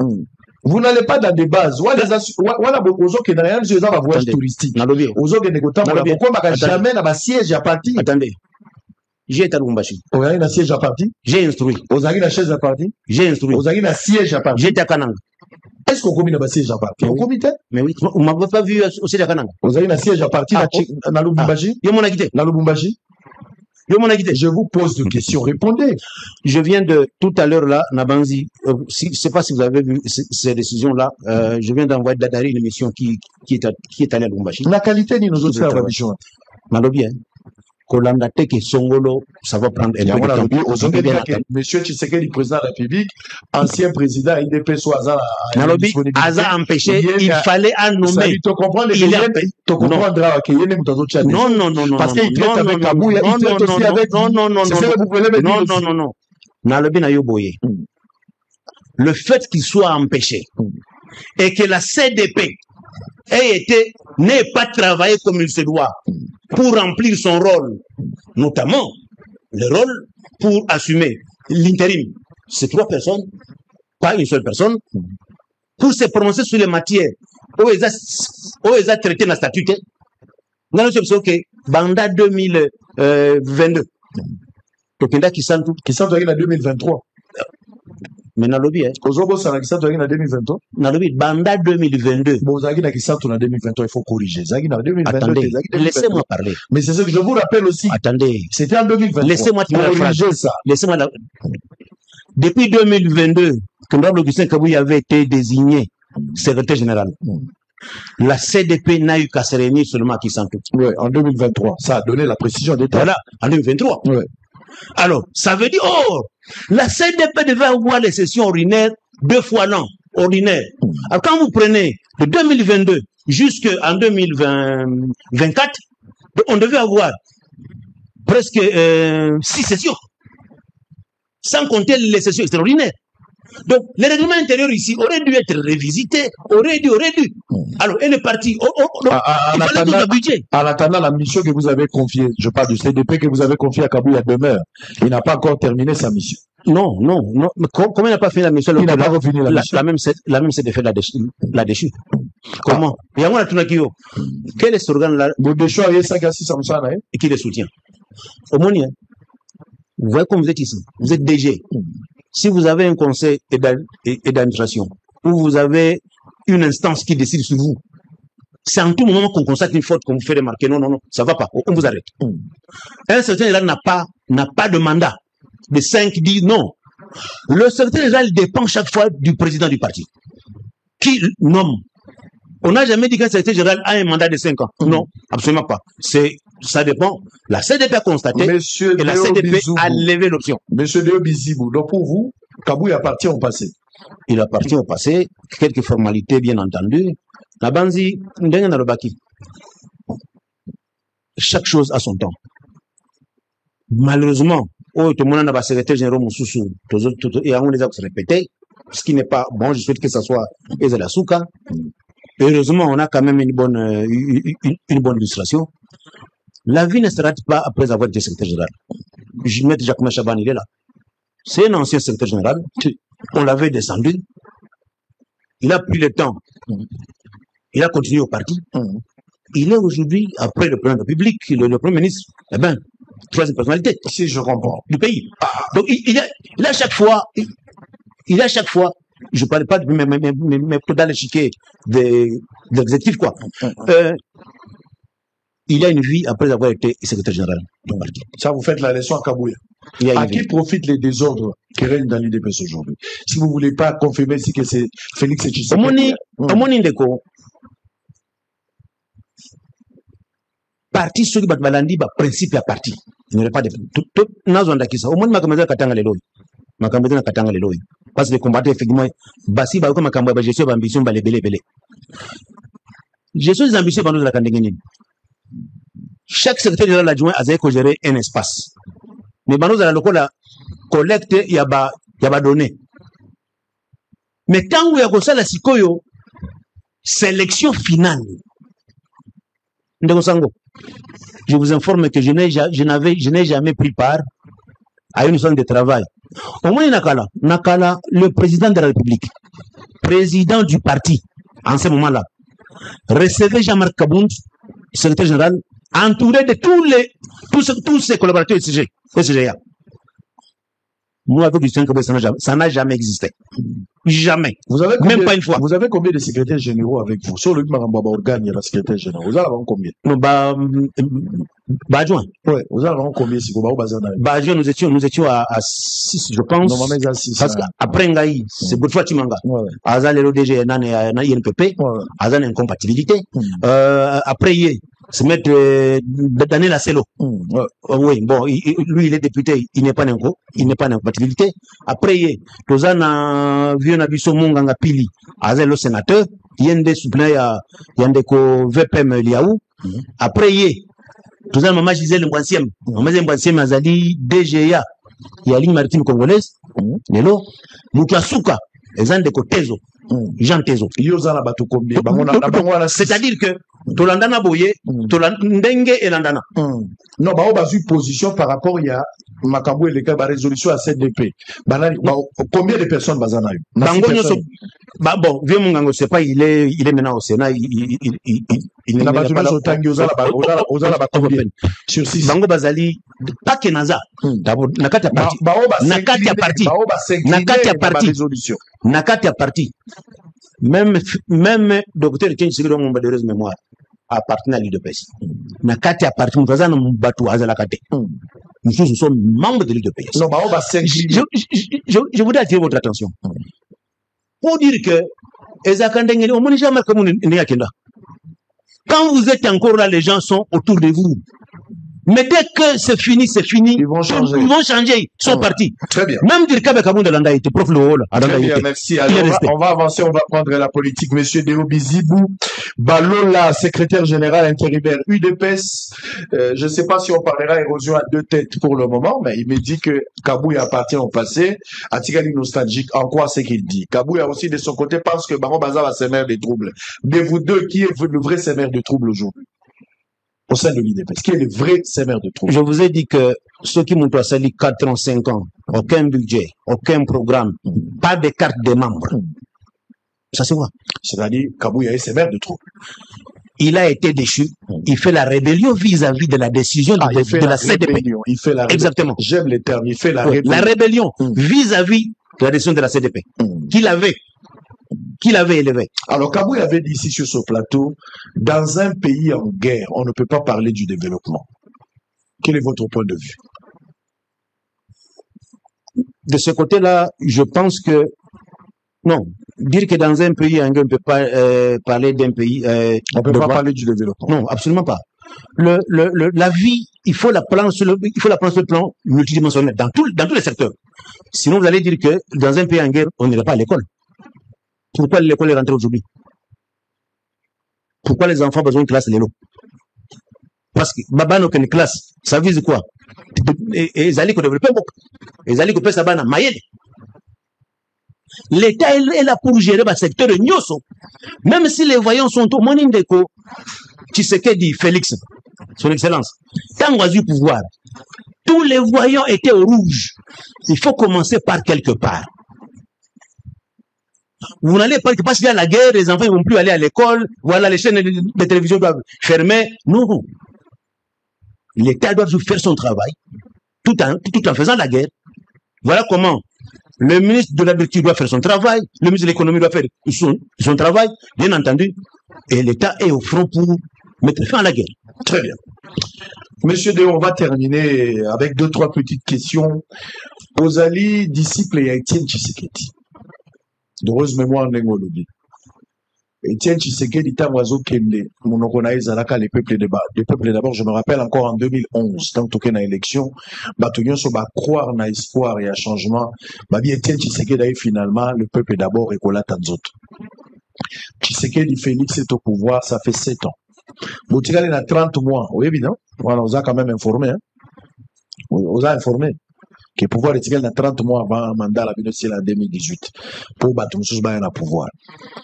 Vous n'allez pas dans des bases. Voilà, aux autres qui n'ont rien, c'est un voyage touristique. Aux autres qui n'ont pourquoi jamais dans un siège à partir? Attendez. J'ai été à Lubumbashi. Vous avez un siège à partir? J'ai instruit. Vous avez un siège à partir? J'ai instruit. Vous avez un siège à partir? J'ai été à Kananga. Est-ce qu'on combine un siège à partir? Au comité? Mais oui, on ne m'a pas vu au siège à Kananga. Vous avez un siège à partir dans Lubumbashi? Yo mon quitté. Dans Lubumbashi? Je vous pose des questions, répondez. Je viens de, tout à l'heure là, Nabanzi, je ne sais pas si vous avez vu ces décisions-là, je viens d'envoyer Dadari une émission qui est allée à Lubumbashi. La qualité de nos autres émissions. Bien. Kolandate que Songolo, ça va prendre un peu de temps. Monsieur Tshisekedi, président de la République, ancien président, IDP Soaza, Aza empêché, il fallait en nommer. Tu comprends les gens, tu comprendras qu'il y a des non, non, non, non, parce qu'il traite avec Kabouya, il traite aussi avec... Non, non, non, non, non, non, non. Nalobi na yoboye. Le fait qu'il soit empêché et que la CDP n'ait pas travaillé comme il se doit pour remplir son rôle, notamment le rôle pour assumer l'intérim. C'est 3 personnes, pas une seule personne, pour se prononcer sur les matières où ils ont traité la statut. Dans le sens que Banda 2022, qui sont en 2023. Mais dans le lobby, Kozobo Sanakisa en 2023. Dans le lobby, Banda 2022. Bon, Zaghi Nakisa en 2023, il faut corriger. Zaghi en 2022. Attendez, laissez-moi parler. Mais c'est ce que je vous rappelle aussi. Attendez. C'était en 2023. Laissez-moi corriger ça. Laissez-moi la... Depuis 2022, quand Augustin Kabouya avait été désigné secrétaire général, la CDP n'a eu qu'à se réunir seulement à Kisantou. Oui, en 2023. Ça a donné la précision d'État. Voilà, en 2023. Oui. Alors, ça veut dire, la CDP devait avoir les sessions ordinaires 2 fois l'an, ordinaire. Alors, quand vous prenez de 2022 jusqu'en 2024, on devait avoir presque 6 sessions, sans compter les sessions extraordinaires. Donc, le règlement intérieur ici aurait dû être révisité, aurait dû. Alors, elle est partie. Il fallait tout le budget. En attendant, la mission que vous avez confiée, je parle du CDP que vous avez confiée à Kabouya demeure. Il n'a pas encore terminé sa mission. Non. Mais comment il n'a pas fini la mission? Il n'a pas refini la mission. La même CDP l'a déchu. Comment? Il y a un Tunakio. Quel est cet organe-là? Et qui le soutient? Au moins, vous voyez comme vous êtes ici. Vous êtes DG. Si vous avez un conseil d'administration, ou vous avez une instance qui décide sur vous, c'est en tout moment qu'on constate une faute, qu'on vous fait remarquer, non, ça va pas, on vous arrête. Un secrétaire général n'a pas de mandat de 5, 10, non. Le secrétaire général dépend chaque fois du président du parti, qui nomme. On n'a jamais dit qu'un secrétaire général a un mandat de 5 ans. Non, absolument pas. Ça dépend. La CDP a constaté et la CDP a levé l'option. Monsieur Deo Bizibou, donc pour vous, Kabouya appartient au passé. Il appartient au passé, quelques formalités bien entendu. La Banzi, chaque chose a son temps. Malheureusement, tout le monde a secrétaire général Moussoussou, et on les a répété, ce qui n'est pas bon. Je souhaite que ça soit Ezela Souka. Heureusement, on a quand même une bonne illustration. La vie ne s'arrête pas après avoir été secrétaire général. Je mets Jacques Chaban, il est là. C'est un ancien secrétaire général. On l'avait descendu. Il a pris le temps. Il a continué au parti. Il est aujourd'hui, après le président de la République, le premier ministre, troisième personnalité. Si je comprends. Du pays. Donc, il a chaque fois, je ne parle pas de mais dans l'échiquier des exécutifs, quoi. Il a une vie après avoir été secrétaire général du parti. Ça, vous faites la leçon à Kabouya. À qui profitent les désordres qui règnent dans l'UDPS aujourd'hui? Si vous ne voulez pas confirmer si que c'est Félix Tshisekedi. parti ceux qui battent balandi ba principe à parti il n'y aurait pas de tout nazo ndakisa au moins makameza katanga lelo makameza na katanga lelo parce que combattre effectivement basi ba comme makambo ba gestion ba ambition ba lebele gestion des ambitions ba nous la kandenge nini chaque secrétaire général adjoint a ko gérer un espace mais ba nous la lokola collecte ya ba données mais tant où ya ko sala sikoyo sélection finale Ndeko Sango, je vous informe que je n'ai jamais pris part à une zone de travail. Au moins, Nakala, le président de la République, président du parti, en ce moment-là, recevait Jean-Marc Kabound, secrétaire général, entouré de tous ses collaborateurs de CGA. Moi, avec Lucien Kabé, ça n'a jamais existé. Jamais. Même pas une fois. Vous avez combien de secrétaires généraux avec vous? Sur le Marambaba Organe, il y a la secrétaire générale. Vous avez combien? Non, adjoint. Ouais, vous avez combien si vous avez adjoint, nous étions à 6, je pense. Normalement, à 6. Parce qu'après Ngaï, c'est Godefroy Timanga. Azal et l'ODG, na INPP. Azal incompatibilité. Après, se mettre Daniel Asselo. Oui, bon, lui, il est député, il n'est pas en compatibilité. Après, Tozana Vionabiso Monganga Pili, Azelo sénateur, Yende Souplaya, Yandeko VPM Liaou. Après, Tozana Mama Gisèle Mwansiem, Mama Mwansiem Azali DGA, Yali Maritime Congolaise, Nelo, Mukasuka, Ezandeko Tezo, Jean Tezo. C'est-à-dire que Tolandana Boye, Tolandenge et Landana. Non, bah, on a eu position par rapport à Makambo et les cas de résolution à CDP. Combien de personnes Bazana eu? Bon, vieux Mungango, c'est pas, il est maintenant au Sénat, il n'a pas combien? Sur 6. Bango Bazali, pas Kenaza. Nakati a parti. Nakati a parti. Même docteur Ken Sigiro mon de mémoire appartenant à l'UDPS. Nakati a parti, nous faisons un bateau à Zalakate. Nous sommes membres de l'UDPS. Je voudrais attirer votre attention. Pour dire que, quand vous êtes encore là, les gens sont autour de vous. Mais dès que c'est fini, ils vont changer. Ils sont partis. Très bien. Même dire Kabekaboun de Landa était prof le rôle. Très bien, merci. Alors, on va avancer, on va prendre la politique. Monsieur Deo Bizibou, Balola, secrétaire général intérimaire UDPS. Je ne sais pas si on parlera érosion à deux têtes pour le moment, mais il me dit que Kabouya appartient au passé. Atigali nostalgique, en quoi c'est qu'il dit? Kabouya aussi, de son côté, pense que Baron Baza va s'émerger des troubles. De vous deux, qui est le vrai sémère de troubles aujourd'hui? Au sein de l'IDPS, qui est le vrai sémère de troubles? Je vous ai dit que ceux qui m'ont sali 4 ans, 5 ans, aucun budget, aucun programme, pas de carte des membres. Ça se voit. C'est-à-dire, Kabouya est sémère de troubles. Il a été déchu. Il fait la rébellion vis-à-vis de la décision de la CDP. Il fait la rébellion. Exactement. J'aime les termes. Il fait la rébellion. La rébellion vis-à-vis de la décision de la CDP. Qu'il avait élevé. Alors, Kabou avait dit ici sur ce plateau, dans un pays en guerre, on ne peut pas parler du développement. Quel est votre point de vue? De ce côté-là, je pense que non. Dire que dans un pays en guerre, on ne peut pas parler d'un pays. On ne peut pas parler du développement. Non, absolument pas. La vie, il faut la prendre sur le plan multidimensionnel, dans tous les secteurs. Sinon, vous allez dire que dans un pays en guerre, on n'irait pas à l'école. Pourquoi l'école est rentrée aujourd'hui? Pourquoi les enfants ont besoin de classe l'élo? Parce que Babano une classe, ça vise quoi? Et Zali ko développer beaucoup. Et Zali ko peut sabana mayele. L'État est là pour gérer le secteur de Nyoso. Même si les voyants sont au Monindeko, Tshisekedi Félix, son excellence, tant qu'on a eu pouvoir, tous les voyants étaient au rouge. Il faut commencer par quelque part. Vous n'allez pas, parce qu'il y a la guerre, les enfants ne vont plus aller à l'école, voilà, les chaînes de télévision doivent fermer. Non. L'État doit faire son travail, tout en faisant la guerre. Voilà comment le ministre de l'Agriculture doit faire son travail, le ministre de l'Économie doit faire son travail, bien entendu, et l'État est au front pour mettre fin à la guerre. Très bien. Monsieur Deo, on va terminer avec 2-3 petites questions. Ozali, disciple et Etienne Tshisekedi. De heureuse mémoire Nengolobi. Etienne Tshisekedi Tangwazo Kende, Monokona Ezalaka, les peuples d'abord, je me rappelle encore en 2011, tant que na élection, Batouyon Soba croire na espoir et à changement, Babi Etienne Tshisekedi finalement, le peuple d'abord et Kola Tanzot. Tshisekedi Félix est au pouvoir, ça fait 7 ans. Boutikale na 30 mois, oui, évidemment. Voilà, on a quand même informé, hein. On a informé que le pouvoir est égal à 30 mois avant le mandat la en 2018 pour battre le pouvoir.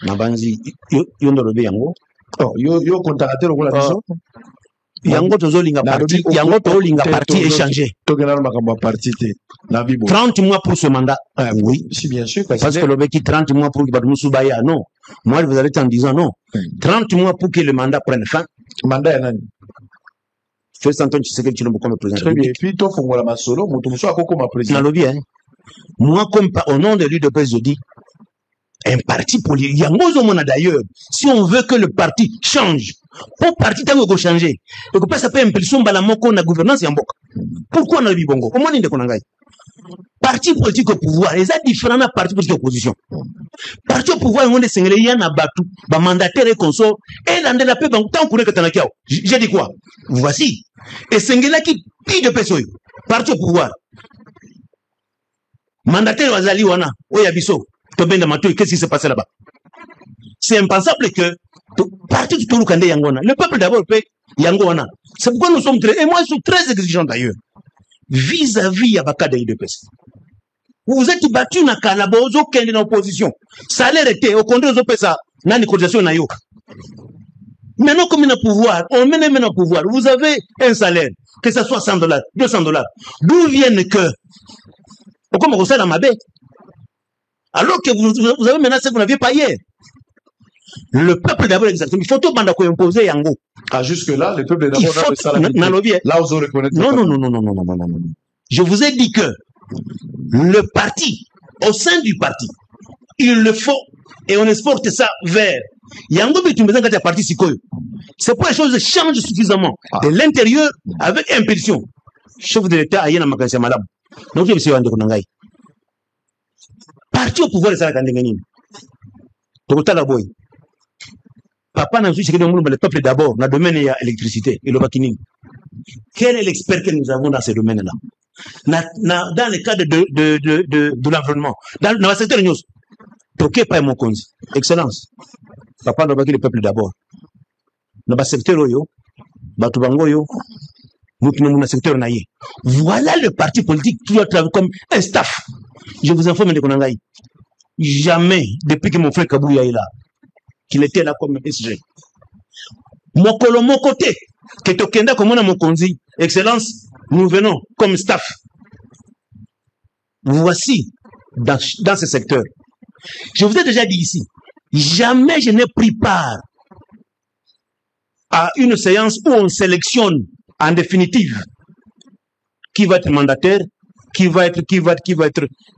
Nabanzi, yondo yango. Oh, yo contacté le la vision. Yango tozolinga parti, yango tozolinga parti échangé. 30 mois pour ce mandat. Oui, si bien sûr. Parce que le mec 30 mois pour que Badmousou Baya, non. Moi, vous allez en disant non. 30 mois pour que le mandat prenne fin. Mandat est nani. Fais Antoine Tshisekedi Tshilombo comme président. Très bien. Et puis, toi, Fongola Masolo, Moutoumousso a comme président. Moi, comme au nom de l'UDPS, je dis, un parti politique, il y a un d'ailleurs, si on veut que le parti change, pour parti, tant qu'on changer, et que pas ça peut impulsion, balamoko, na gouvernance, yamboka. Pourquoi on a le Bibongo? Comment on dit qu'on a gagné? Parti politique au pouvoir, les a différents partis politiques opposition. Parti au pouvoir, on est singlé, y en a battu, bah mandataire et consort, et l'un de la paix, tant qu'on est que t'en as kiao. J'ai dit quoi? Voici. Et singlé qui pille de peso. Parti au pouvoir. Mandataire Wazali Wana, Oyabiso, Tobenda Matou, qu'est-ce qui s'est passé là-bas? C'est impensable que, parti du Touloukande Yangona, le peuple d'abord paie Yangona. C'est pourquoi nous sommes très, et moi je suis très exigeant d'ailleurs, vis-à-vis Yabaka de l'UDPS. Vous êtes battu na Kalabozo, qui est en opposition. Salaire était, au contraire, vous ça, n'a ni cotisation na yo. Maintenant, comme il a pouvoir, on mène maintenant pouvoir. Vous avez un salaire, que ce soit $100, $200. D'où viennent que, comme vous savez dans ma baie, alors que vous avez maintenant ce que vous n'aviez pas hier. Le peuple d'abord exactement. Il faut tout banda imposer Yango. Ah, jusque-là, le peuple d'abord a ça la là, vous reconnaissez. Non. Je vous ai dit que le parti, au sein du parti, il le faut et on exporte ça vers Yango, mais tu me dis que tu parti Sikoyo. C'est pour les choses changent suffisamment de l'intérieur avec impulsion. Chef de l'État a y a un magasin madame. Donc je me suis rendu compte. Parti au pouvoir de ça, papa n'a pas le peuple d'abord, dans le domaine de l'électricité et le bakini. Quel est l'expert que nous avons dans ce domaine-là? Dans le cadre de l'environnement, dans le secteur de news, toqué pas mon compte. Excellence. Papa n'a pas le peuple d'abord. Dans le secteur yo, Batubango yo, nous qui sommes dans le secteur naïe. Voilà le parti politique qui doit travailler comme un staff. Je vous informe de Konangaï. Jamais, depuis que mon frère Kabouya est là, qu'il était là comme SG. Mon côté, que Tokenda comme on a mon conduit, excellence, nous venons comme staff. Voici, dans ce secteur. Je vous ai déjà dit ici, jamais je n'ai pris part à une séance où on sélectionne en définitive qui va être mandataire, qui va être.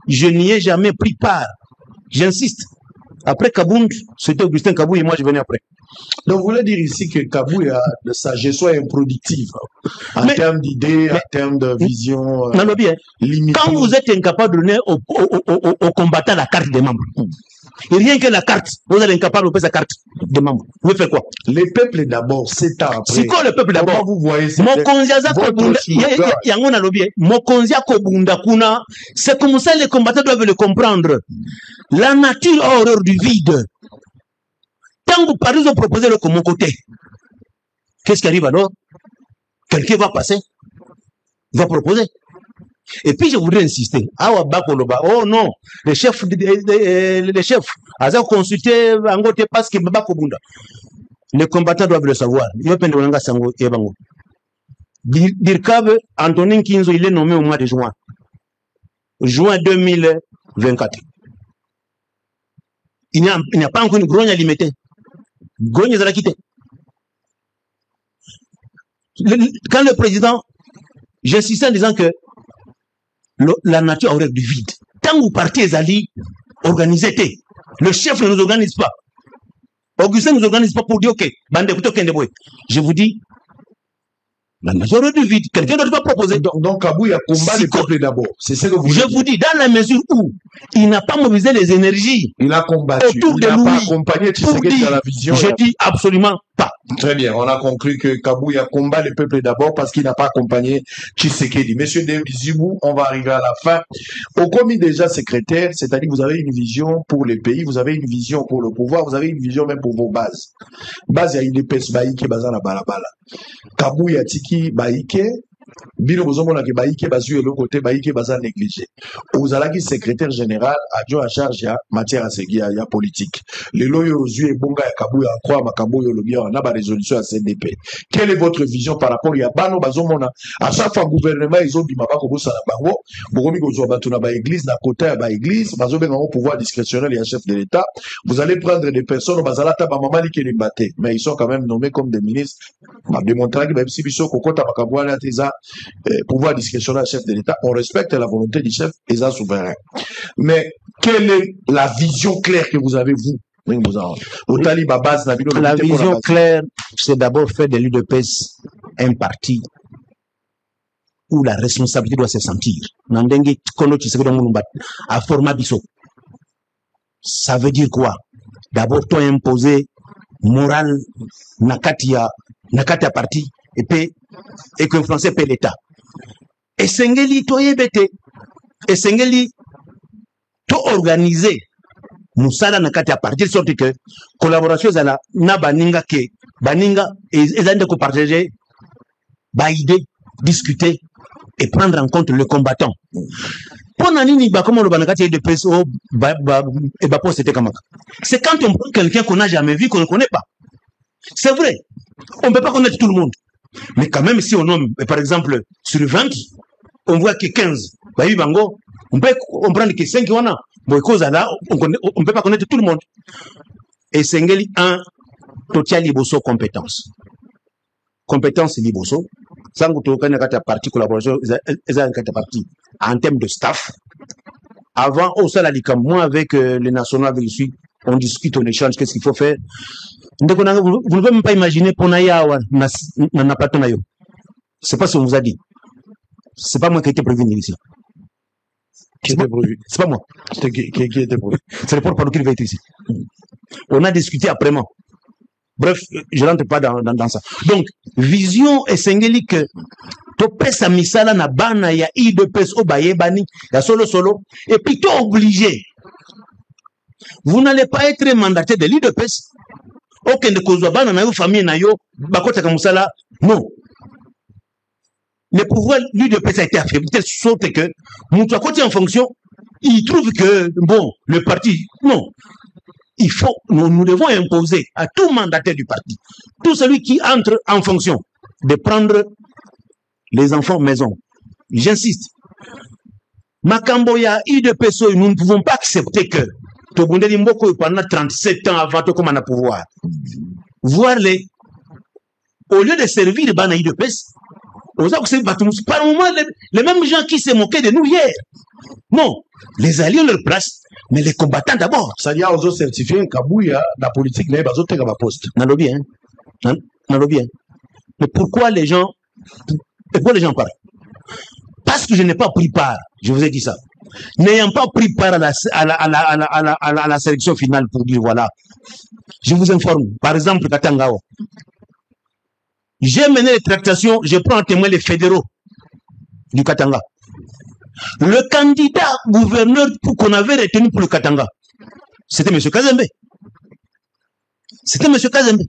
Je n'y ai jamais pris part. J'insiste. Après Kabound, c'était Augustin Kabou et moi je venais après. Donc vous voulez dire ici que Kabou de sa gestion est improductive en termes d'idées, en termes de vision limitée. Quand vous êtes incapable de donner aux combattants la carte des membres, et rien que la carte, vous êtes incapable de faire sa carte de membres. Vous faites quoi? Les peuples d'abord, 7 ans après. C'est quoi le peuple d'abord? Vous voyez c'est comme ça les combattants doivent le comprendre. La nature a horreur du vide. Tant que Paris ont proposé le comme côté, qu'est-ce qui arrive alors? Quelqu'un va passer, va proposer. Et puis je voudrais insister. Oh non, les chefs, ils ont consulté Angote parce que les combattants doivent le savoir. Dirkab, Antonin Kinzo, il est nommé au mois de juin. Juin 2024. Il n'y a pas encore une grogne à limiter. Grogne, ils ont quitté. Quand le président, j'insistais en disant que la nature aurait du vide. Tant que vous partez, Ali, organisez-vous. Le chef ne nous organise pas. Augustin ne nous organise pas pour dire, ok, bande, je vous dis, La majorité du vide, quelqu'un d'autre va proposer. Donc Kabouya combat les peuples d'abord. C'est ce que vous Je vous dis, dans la mesure où il n'a pas mobilisé les énergies, il a combattu, autour il de n'a lui, pas accompagné Tshisekedi dans la vision. Je dis absolument pas. Très bien, on a conclu que Kabouya combat les peuples d'abord parce qu'il n'a pas accompagné Tshisekedi. Monsieur Dembizibou, on va arriver à la fin. Au commis déjà secrétaire, c'est-à-dire que vous avez une vision pour les pays, vous avez une vision pour le pouvoir, vous avez une vision même pour vos bases. Base ya IDPS Baïke Bazana Balabala. Kabouya Tiki Baïke, Bino Bozomona ke Baïke Bazu et le côté Baïke Bazan négligé. Vous avez secrétaire général adjoint à charge ya matière à seguir ya politique. Les loyaux aux yeux et bonga ya Kabouya en croix ma Kabouya le bien on a ba résolution à CDP. Quelle est votre vision par rapport à Bano Bazomona? À chaque fois gouvernement ils ont dit maba ko bossa na bango, bokomi ko zo batuna ba église na côté ya ba église, bazobenga au pouvoir discrétionnel et chef de l'État. Vous allez prendre des personnes bazalata ba mama li les battre, mais ils sont quand même nommés comme des ministres. On démontrer que même si biso kokota ba Kabouya teza pouvoir discrétionnaire chef de l'État, on respecte la volonté du chef et sa souverain. Mais quelle est la vision claire que vous avez, vous? La vision claire, c'est d'abord faire de l'UDPS un parti où la responsabilité doit se sentir. Ça veut dire quoi? D'abord, toi imposer morale, nakatia parti, et puis, et que français paie l'État. Et Sengeli, toi yébete, et Sengeli, toi organiser, Moussala nakatia parti, de sorte que, collaboration, zala, na baninga ke, baninga, et zande ko partager, ba idée, discuter, et prendre en compte le combattant. C'est quand on prend quelqu'un qu'on n'a jamais vu, qu'on ne connaît pas. C'est vrai, on ne peut pas connaître tout le monde. Mais quand même, si on nomme, par exemple, sur 20, on voit que 15, on prend que 5, on ne peut pas connaître tout le monde. Et Sengeli, un, total liboso compétence. Compétence liboso. Sans que tu aies partie collaboration, partie en termes de staff. Avant, au Saladika, moi avec les nationaux avec lui, on discute, on échange, qu'est-ce qu'il faut faire. Vous ne pouvez même pas imaginer pour Nayawa, c'est pas ce qu'on vous a dit. C'est pas moi qui ai été prévenu ici. Qui était prévu? C'est pas moi. Qui était prévu? C'est le porte-parole qui va être ici. On a discuté après moi. Bref, je rentre pas dans ça. Donc, vision et sengeli que topesa misala na bana ya IDPS o bayebani ya solo et puis t'es obligé. Vous n'allez pas être mandaté de l'IDPS. Ok, ne kozwa bana na yo famille na yo bakota kamusala. Non. Le pouvoir l'IDPS a été affaibli de telle sorte que mon côté en fonction, il trouve que bon, le parti non. Il faut, nous devons imposer à tout mandataire du parti, tout celui qui entre en fonction, de prendre les enfants maison. J'insiste. Makamboya, IDPSO, nous ne pouvons pas accepter que Tobundeli Mboko pendant 37 ans avant de commander pouvoir. Voir les, au lieu de servir les bana IDPS, par moment, les mêmes gens qui se moquaient de nous hier. Non, les alliés leur place. Mais les combattants d'abord. Ça y a aux certifiés, Kabouya, la politique n'est pas autre que ma poste. N'allons bien. N'allons bien. Mais pourquoi les gens parlent? Parce que je n'ai pas pris part. Je vous ai dit ça. N'ayant pas pris part à la sélection finale pour dire voilà. Je vous informe. Par exemple, Katangao. J'ai mené les tractations, je prends en témoin les fédéraux du Katanga. Le candidat gouverneur qu'on avait retenu pour le Katanga, c'était M. Kazembe. C'était M. Kazembe.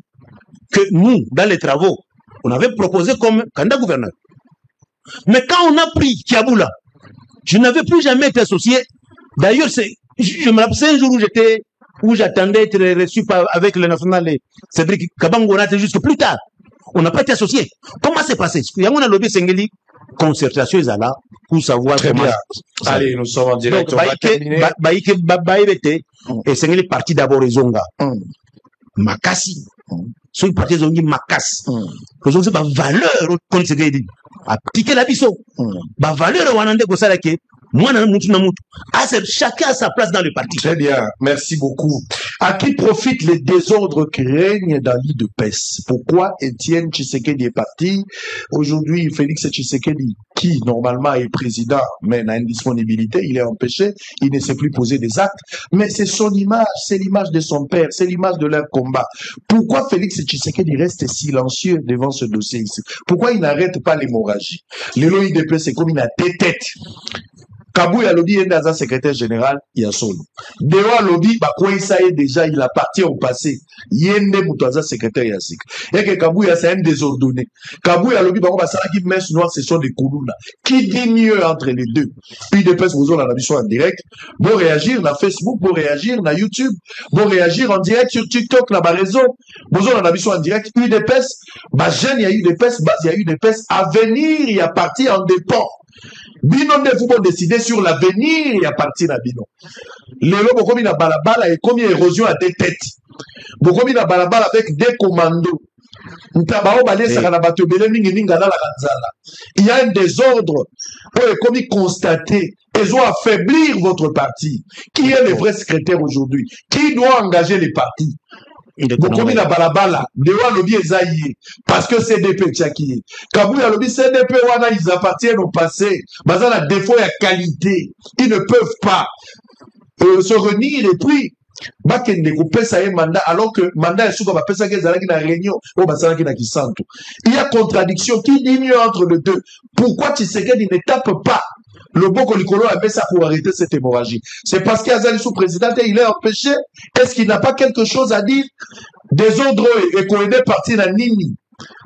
Que nous, dans les travaux, on avait proposé comme candidat gouverneur. Mais quand on a pris Kiaboula, je n'avais plus jamais été associé. D'ailleurs, je me rappelle un jour où j'attendais être reçu avec le national Cédric Kabangona jusque plus tard. On n'a pas été associé. Comment c'est passé? Il y a un lobby Sengeli, concertation est là pour savoir très comment. Bien. Allez, nous sommes en direct. Donc, et Sengeli parti d'abord Zonga. Makasi. Sur le parti Zongi Makasi. Ils ont valeur contre Sengeli. Appliquer la biso. Valeur Wanande Gosalake. Moi, chacun a sa place dans le parti. Très bien, merci beaucoup. À qui profitent les désordres qui règnent dans l'UDPS? Pourquoi Étienne Tshisekedi est parti? Aujourd'hui, Félix Tshisekedi, qui normalement est président, mais n'a une disponibilité, il est empêché, il ne sait plus poser des actes, mais c'est son image, c'est l'image de son père, c'est l'image de leur combat. Pourquoi Félix Tshisekedi reste silencieux devant ce dossier ici? Pourquoi il n'arrête pas l'hémorragie? Le l'UDPS, c'est comme il a des têtes. Kabouya Lobby est dans un secrétaire général, il y a son. Dewa Lobby, ça est déjà, il appartient au passé. Yende Moutaza secrétaire Yassik. Et que Kabouya, c'est un désordonné. Kabouya Lobby, ça qui messe noire, ce sont des Koulouna. Qui dit mieux entre les deux? Puis des personnes, vous avez la en direct. Bon réagir dans Facebook, bon réagir dans YouTube, bon réagir en direct sur TikTok, là, raison. Vous avez la en direct. Puis des personnes, jeune, il y a eu des personnes, il y a eu des personnes. À venir, il y a parti en dépend. Bino ne vous décider sur l'avenir et à partir de Bino. Lélo, beaucoup na balabala et combien érosion à des têtes. Beaucoup na balabala avec des commandos. Il y a un désordre pour comme constater. Ils ont affaiblir votre parti. Qui est le vrai secrétaire aujourd'hui? Qui doit engager les partis? Bokomi na balabala, dewa lobi ezaïe, parce que CDP tchaki. Kabouya lobi CDP wana ils appartiennent au passé. Bazana défaut et qualité. Ils ne peuvent pas se réunir et puis bakende couper ça un mandat alors que mandat est souvent pas ça qui est na réunion au basana qui na kisanto. Il y a contradiction qui dit mieux entre les deux. Pourquoi Tshisekedi ne tape pas le Boko Likolo a fait ça pour arrêter cette hémorragie? C'est parce qu'Azali sous-président il est empêché? Est-ce qu'il n'a pas quelque chose à dire? Des ordres et qu'on est parti dans Nini.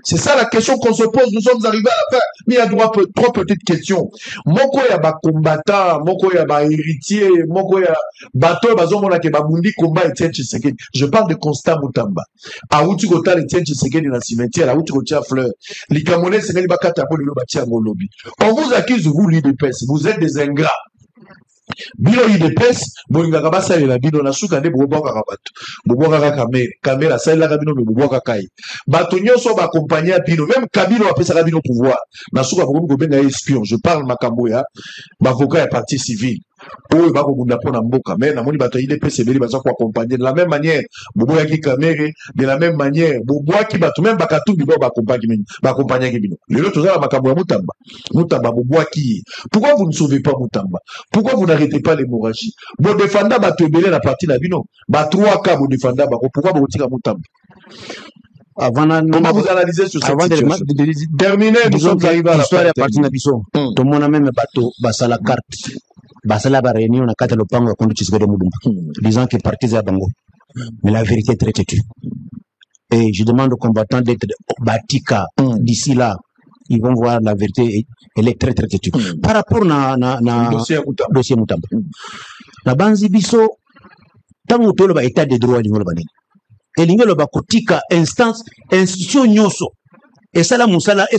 C'est ça la question qu'on se pose. Nous sommes arrivés à la fin. Mais il y a trois petites questions. Moko ya ba combattant, moko ya ba héritier, moko ya bateau, bazomona ke babundi combat Etienne Tshisekedi. Je parle de Constant Moutamba. Aouti kota Etienne Tshisekedi dans le cimetière, aouti kotia fleur. Les Camerounais, c'est les bakata pour le bâtir en lobby. On vous accuse, vous, l'UDPS. Vous êtes des ingrats. Bino UDPS, bolinga kabasa la bino na suka nde boboka kabato. Boboka kamera ça la kabino boboka kai. Bato nyonso ba accompagner bino, même Kabilo apesa kabino pouvoir. Na suka bokomi ko benga espion. Je parle makambo ya bavoka ya parti civil. Oh, ba ko bunda pona mboka, mais na moni bato UDPS ebeli baza ko accompagner de la même manière. Boboka ki kamera, de la même manière. Boboka ki bato même bakatu bibo ba accompagner bino. Lelo tozala makambo ya Moutamba. Moutamba boboka ki. Pourquoi vous ne sauvez pas Moutamba? Pourquoi vous n'arrêtez pas l'hémorragie? Vous défendez la partie de Bino. Trois cas, vous défendez. Pourquoi vous retirez Moutamba? Comment vous analysez sur cette situation? Terminé, nous sommes arrivés à la fin. Partie de Bisso. Tout le monde a même bateau, basa la carte. Basa la réunion, on a quatre le pango, on a Tshisekedi Moudumba. Disant que parti à Bango. Mais la vérité est très têtue. Et je demande aux combattants d'être Batika d'ici là. Ils vont voir la vérité, elle est très très têtue. Par rapport à dossier Moutamba. La Banzi Bisso, tant que tu as l'état de droit, et l'ingénieur va kotika instance, institution nyoso. Et ça la moussala, et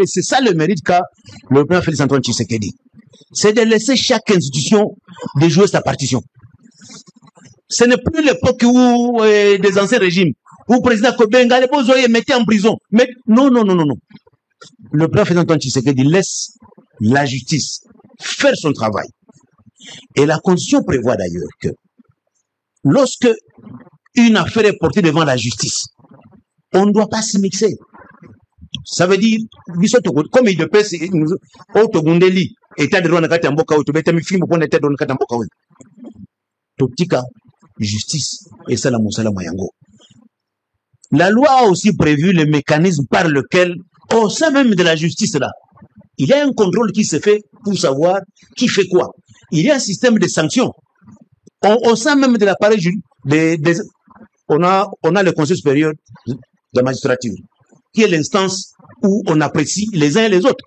c'est ça le mérite qu'a le président Félix Antoine Tshisekedi. C'est de laisser chaque institution de jouer sa partition. Ce n'est plus l'époque où des anciens régimes, où le président Kobenga, les beaux mettaient en prison. Mais non. Le président Antoine Tshisekedi laisse la justice faire son travail. Et la constitution prévoit d'ailleurs que lorsque une affaire est portée devant la justice, on ne doit pas s'y mixer. Ça veut dire, comme il peut se Otogundeli, état de droit na kati mboka oto beta mifimbo pour état de droit na kati mboka oto. Totika justice et ça la mosala mayango. La loi a aussi prévu le mécanisme par lequel au sein même de la justice là, il y a un contrôle qui se fait pour savoir qui fait quoi. Il y a un système de sanctions. Au sein même de l'appareil on a le Conseil supérieur de la magistrature, qui est l'instance où on apprécie les uns et les autres.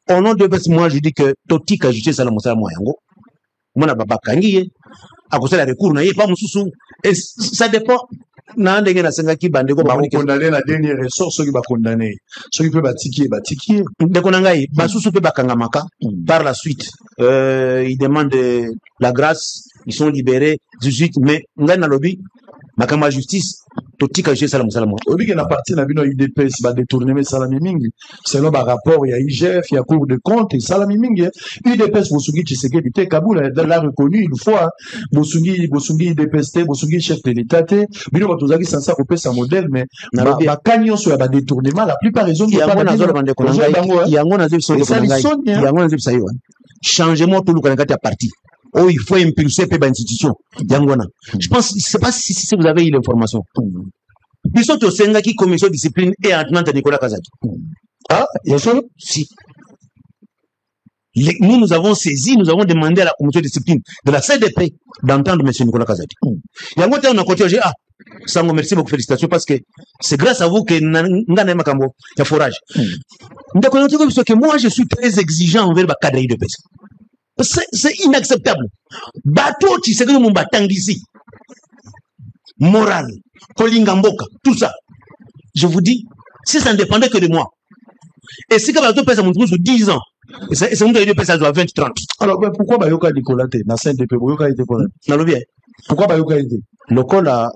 Au nom de moi, je dis que Totika justice à la Moussala Moyango, Mona Baba Kangiye, à cause de la recours, n'a pas Moussou, et ça dépend. Na ndenge na senga ki bandeko ba condamner la dernière ressort ceux qui va condamner ceux qui peut batikier ndeko na ngai basusu pe bakangamaka par la suite ils demandent la grâce, ils sont libérés 18 mais ngai na lobby makama justice totika je sala musala mo obi que na partie na bino IDPS ba détourner mais salami mingi selon ba rapport il y a IGF il y a Cour de compte et salami mingi IDPS Bosungi Tshisekedi te Kaboul l'a reconnu une fois Bosungi IDPS te Bosungi chef de l'État te bino ba tozaki sans ça kopesa modèle mais ba kanyon so ya ba détournement la plupart raison il y a ngona zo bande ko ngai il y a ngona zo so ko ngai il y a ngona zo sayo changement tout le kanaka ta parti. Oh, il faut impulser par l'institution. Je pense, je ne sais pas si vous avez eu l'information. Ils sont au Sénat qui commission de discipline et entenante de Nicolas Kazaki. Ah, il y a ça? Si. Nous avons saisi, nous avons demandé à la commission de discipline de la CDP d'entendre M. Nicolas Kazaki. Il y a un côté, on a continué, Sango, merci beaucoup, félicitations, parce que c'est grâce à vous que Ngana Makambo, il y a forage. Donc, moi, je suis très exigeant envers le cadre de pêche. C'est inacceptable. Bateau, tu sais que mon batang ici. Moral, Kolingamboka, tout ça. Je vous dis, si ça ne dépendait que de moi. Et si le bateau pèse à mon trou sur 10 ans, et c'est mon bateau pèse à 20-30. Alors, pourquoi Bayoka Nicolas te na CNDP, Bayoka était pour pourquoi Bayoka était le col à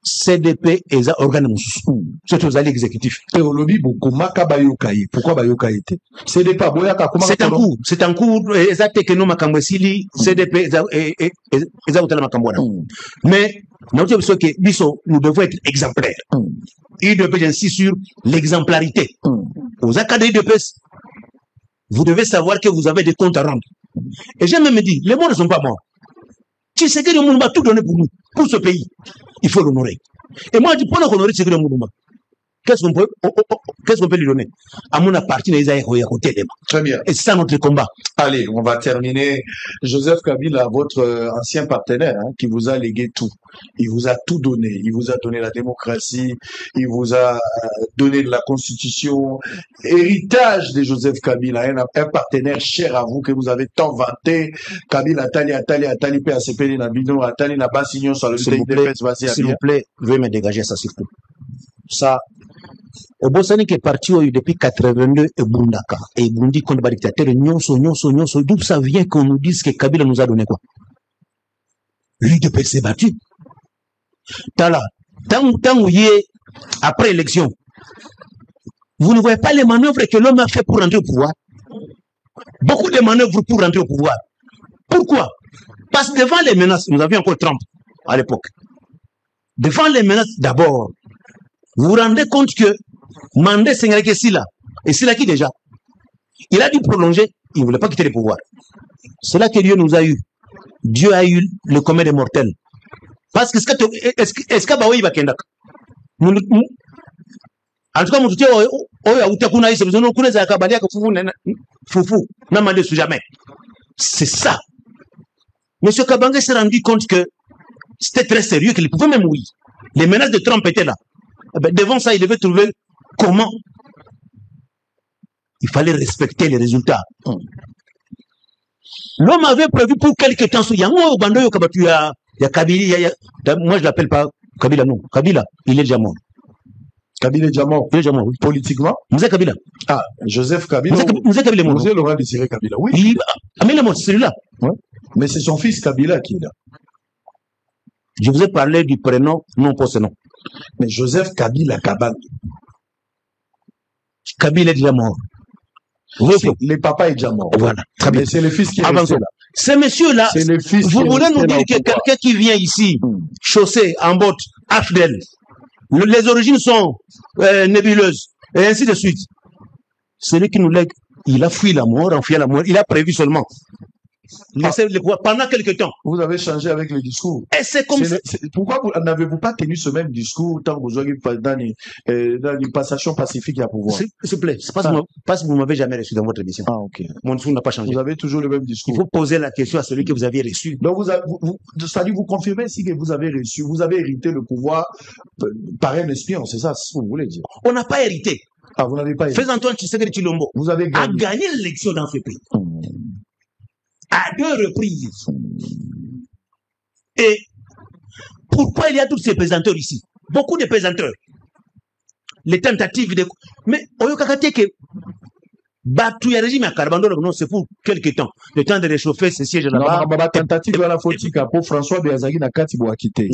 CDP et les organes c'est aux alliés exécutifs. Et au lobby, pourquoi Bayoka était CDP, c'est un cours, exact que nous Makambwesili, CDP et Zautala Makambwana. Mais, nous devons être exemplaires. Il devait j'insiste sur l'exemplarité. Aux académies de paix, vous devez savoir que vous avez des comptes à rendre. Et j'ai même dit, les morts ne sont pas morts. Tu sais que le monde va tout donner pour nous, pour ce pays. Il faut l'honorer. Et moi, je dis, pour l'honorer, c'est que le monde qu'est-ce qu'on peut lui donner? À mon appartient, très bien. Et c'est ça notre combat. Allez, on va terminer. Joseph Kabila, votre ancien partenaire, qui vous a légué tout. Il vous a tout donné. Il vous a donné la démocratie. Il vous a donné la constitution. Héritage de Joseph Kabila, un partenaire cher à vous que vous avez tant vanté. Kabila, Atali, PACP, Nabino, Atali, Nabasignon, sur le s'il vous plaît, veuillez me dégager ça surtout. Ça, au Bosani qui est parti depuis 82 et Bundaka et Bundi contre le dictateur Nyonso, d'où ça vient qu'on nous dise que Kabila nous a donné quoi? L'UDP s'est battu. Tala, tant où il est après élection, vous ne voyez pas les manœuvres que l'homme a fait pour rentrer au pouvoir. Beaucoup de manœuvres pour rentrer au pouvoir. Pourquoi? Parce que devant les menaces, nous avions encore Trump à l'époque. Devant les menaces, d'abord, vous vous rendez compte que Mandé Senghor Silla, et Silla qui déjà, il a dû prolonger, il ne voulait pas quitter le pouvoir. C'est là que Dieu nous a eu. Dieu a eu le commun des mortels. Parce que est-ce que Baoui va kendak? En tout cas, mon Dieu, jamais. C'est ça. Monsieur Kabangé s'est rendu compte que c'était très sérieux, qu'il pouvait même oui. Les menaces de Trump étaient là. Ben, devant ça, il devait trouver comment il fallait respecter les résultats. L'homme avait prévu pour quelque temps. Il y a Kabila, moi je l'appelle pas Kabila, non. Kabila, il est déjà mort. Kabila est déjà mort. Il est déjà mort, oui. Politiquement. Moussa Kabila. Ah, Joseph Kabila. Moussa Kabila est mort. Moussa Laurent Désiré Kabila, oui. Mais il est mort, c'est celui-là. Ouais. Mais c'est son fils Kabila qui est là. Je vous ai parlé du prénom, non pas ce nom. Mais Joseph Kabila Kabang. Kabila est déjà mort. Le papa est déjà mort. Voilà. Mais c'est le fils qui est resté là. Ces messieurs-là, vous voulez nous dire que quelqu'un qui vient ici, chaussé, en botte, Afdel, les origines sont nébuleuses, et ainsi de suite. Celui qui nous lègue, il a fui la mort, il a prévu seulement. Laissez le pouvoir pendant quelques temps. Vous avez changé avec le discours. Et c'est comme ça. Pourquoi n'avez-vous pas tenu ce même discours tant que vous avez dans une passation pacifique à pouvoir? S'il vous plaît, c'est parce que vous ne m'avez jamais reçu dans votre émission. Ah, ok. Mon discours n'a pas changé. Vous avez toujours le même discours. Il faut poser la question à celui que vous aviez reçu. Donc, vous confirmez ici que vous avez reçu, vous avez hérité le pouvoir par un espion, c'est ça ce que vous voulez dire? On n'a pas hérité. Ah, vous n'avez pas hérité. Fais-Antoine Tshisekedi Tshilombo a gagné l'élection dans ce pays. À 2 reprises. Et pourquoi il y a tous ces pesanteurs ici? Beaucoup de pesanteurs. Les tentatives de... Mais, battu, il y a régime à Carbando, non, c'est pour quelques temps. Le temps de réchauffer ce siège là-bas. Non, ma tentative à la fotika pour François Béazagi na kati bo akité.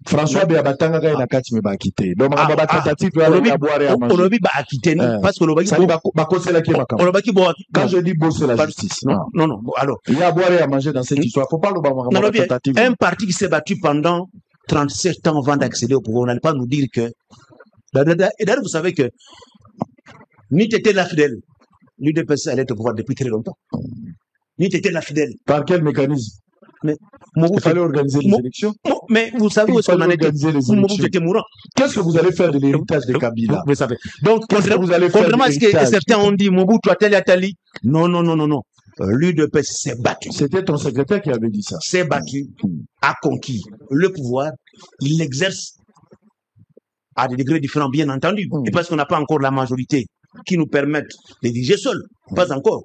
François Béabatanga na kati me ba akité. Donc ma tentative à la boire à manger. On a ba akité parce que le baki ba kosela ki makam. On baki bo. Quand je dis beau c'est la justice. Non, alors. Il y a à boire et à manger dans cette histoire. Faut pas le ma tentative. Un parti qui s'est battu pendant 37 ans avant d'accéder au pouvoir, on n'allait pas nous dire que. Et d'ailleurs, vous savez que ni t'étais la fidèle. L'UDPS allait au pouvoir depuis très longtemps. Ni t'étais la fidèle. Par quel mécanisme? Mais il fallait organiser les élections. Mais vous savez où est-ce qu'on en était? Mobutu était mourant. Qu'est-ce que vous allez faire de l'héritage de Kabila? Vous savez. Donc, contrairement à ce que certains ont dit, Mobutu a tali. Non. L'UDPS s'est battu. C'était ton secrétaire qui avait dit ça. S'est battu, a conquis le pouvoir. Il l'exerce à des degrés différents, bien entendu. Et parce qu'on n'a pas encore la majorité qui nous permettent de diriger seul. Pas encore.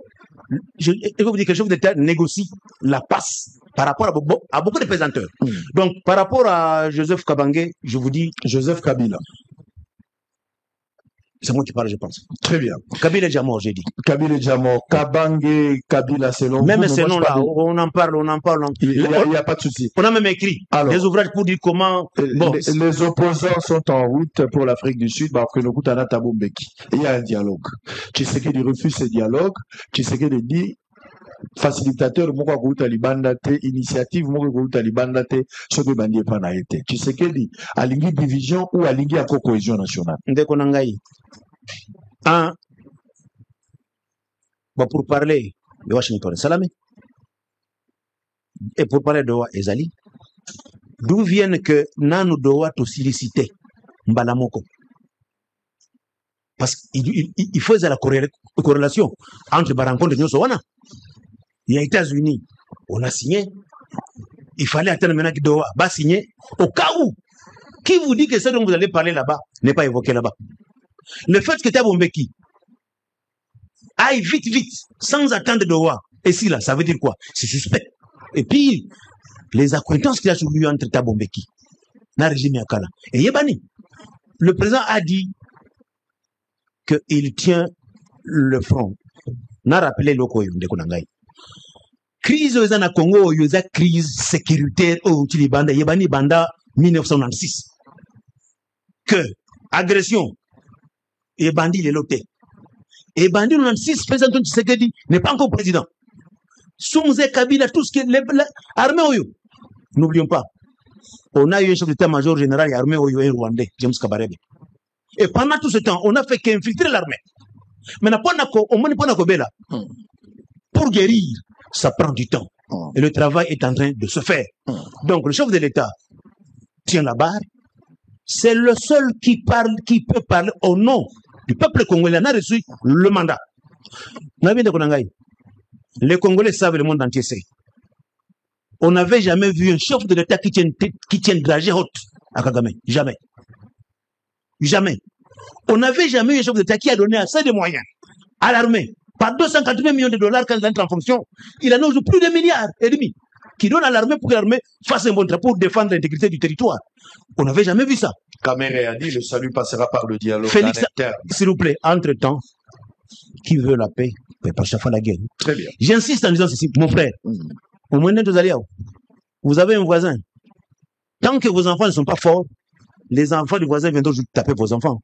Je vais vous dire que le chef d'État négocie la passe par rapport à beaucoup de pesanteurs. Donc, par rapport à Joseph Kabangé, je vous dis... Joseph Kabila. C'est moi qui parle, je pense. Très bien. Kabila est déjà mort, j'ai dit. Kabila est déjà mort. Kabangé, Kabila, selon même ces noms-là, on en parle. Il n'y a pas de souci. On a même écrit des ouvrages pour dire comment... Les opposants sont en route pour l'Afrique du Sud. Il y a un dialogue. Tshisekedi refuse ce dialogue. Tshisekedi dit facilitateur moko akuta libanda te, initiative moko akuta libanda te, soki bandi pa na été. Tshisekedi alingi division ou alingi ako cohésion nationale. Ndeko nangai. Pour parler de Washington, Salamé, et pour parler de Ezali, d'où viennent que Nanu doit aussi liciter Mbalamoko? Parce qu'il faut la corrélation entre la rencontre de Nyosowana. Il y a les États-Unis, on a signé. Il fallait attendre maintenant que Doha va signer. Au cas où, qui vous dit que ce dont vous allez parler là-bas n'est pas évoqué là-bas? Le fait que Thabo Mbeki aille vite, sans attendre Doha, et si là, ça veut dire quoi? C'est suspect. Et puis, les acquaintances qu'il y a sur lui entre Thabo Mbeki, na régime Yakala, et Yebani, le président a dit qu'il tient le front. N'a rappelé le Koyo de Konangai. Crise aux na Congo, il y a crise sécuritaire au Tilibanda, Yebani Banda 1996. Que agression et bandit les lotés. Et bandit 96, président Tshisekedi n'est pas encore président. Soumze Kabila, tout ce qui est l'armée Oyo. N'oublions pas, on a eu un chef d'état-major général et armée Oyo et Rwandais, James Kabarebe. Et pendant tout ce temps, on a fait qu'infiltrer l'armée. Mais pour guérir, ça prend du temps. Et le travail est en train de se faire. Donc, le chef de l'État tient la barre. C'est le seul qui peut parler au nom du peuple congolais. On a reçu le mandat. Les Congolais savent, le monde entier sait. On n'avait jamais vu un chef de l'État qui tient dragée haute à Kagame. Jamais. Jamais. On n'avait jamais eu un chef d'État qui a donné assez de moyens à l'armée. Par 280 millions de dollars quand il entre en fonction, il en a aujourd'hui plus de 1,5 milliards qui donne à l'armée pour que l'armée fasse un bon travail pour défendre l'intégrité du territoire. On n'avait jamais vu ça. Kamere a dit le salut passera par le dialogue. Félix, s'il vous plaît, entre-temps, qui veut la paix, ne peut pas chaque fois la guerre. Très bien. J'insiste en disant ceci, mon frère, au moins vous avez un voisin. Tant que vos enfants ne sont pas forts, les enfants du voisin viendront taper vos enfants.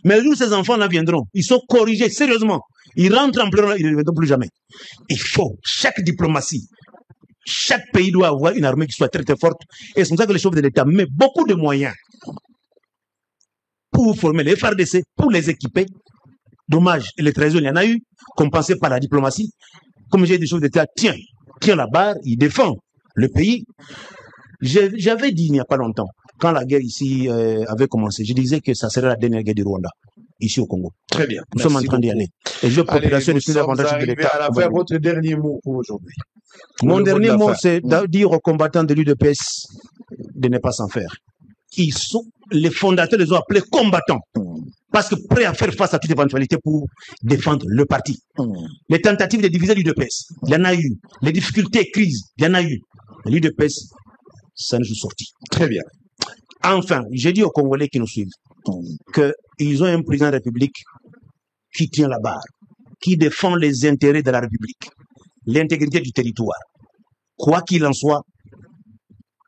Mais nous, ces enfants-là viendront. Ils sont corrigés sérieusement. Ils rentrent en pleurant, ils ne reviendront plus jamais. Il faut, chaque diplomatie, chaque pays doit avoir une armée qui soit très très forte. Et c'est comme ça que le chef de l'État met beaucoup de moyens pour former les FARDC, pour les équiper. Dommage, et les trésors, il y en a eu, compensé par la diplomatie. Comme j'ai dit, le chef d'État tient la barre, il défend le pays. J'avais dit il n'y a pas longtemps, quand la guerre ici avait commencé, je disais que ça serait la dernière guerre du Rwanda, ici au Congo. Très bien. Nous sommes en train d'y aller. Et je population de l'avantage de l'État. À faire votre dernier mot pour aujourd'hui. Mon dernier mot, c'est de dire aux combattants de l'UDPS de ne pas s'en faire. Ils sont, les fondateurs les ont appelés combattants. Parce que prêts à faire face à toute éventualité pour défendre le parti. Les tentatives de diviser l'UDPS, il y en a eu. Les difficultés, crises, il y en a eu. L'UDPS, ça nous est sorti. Très bien. Enfin, j'ai dit aux Congolais qui nous suivent qu'ils ont un président de la République qui tient la barre, qui défend les intérêts de la République, l'intégrité du territoire. Quoi qu'il en soit,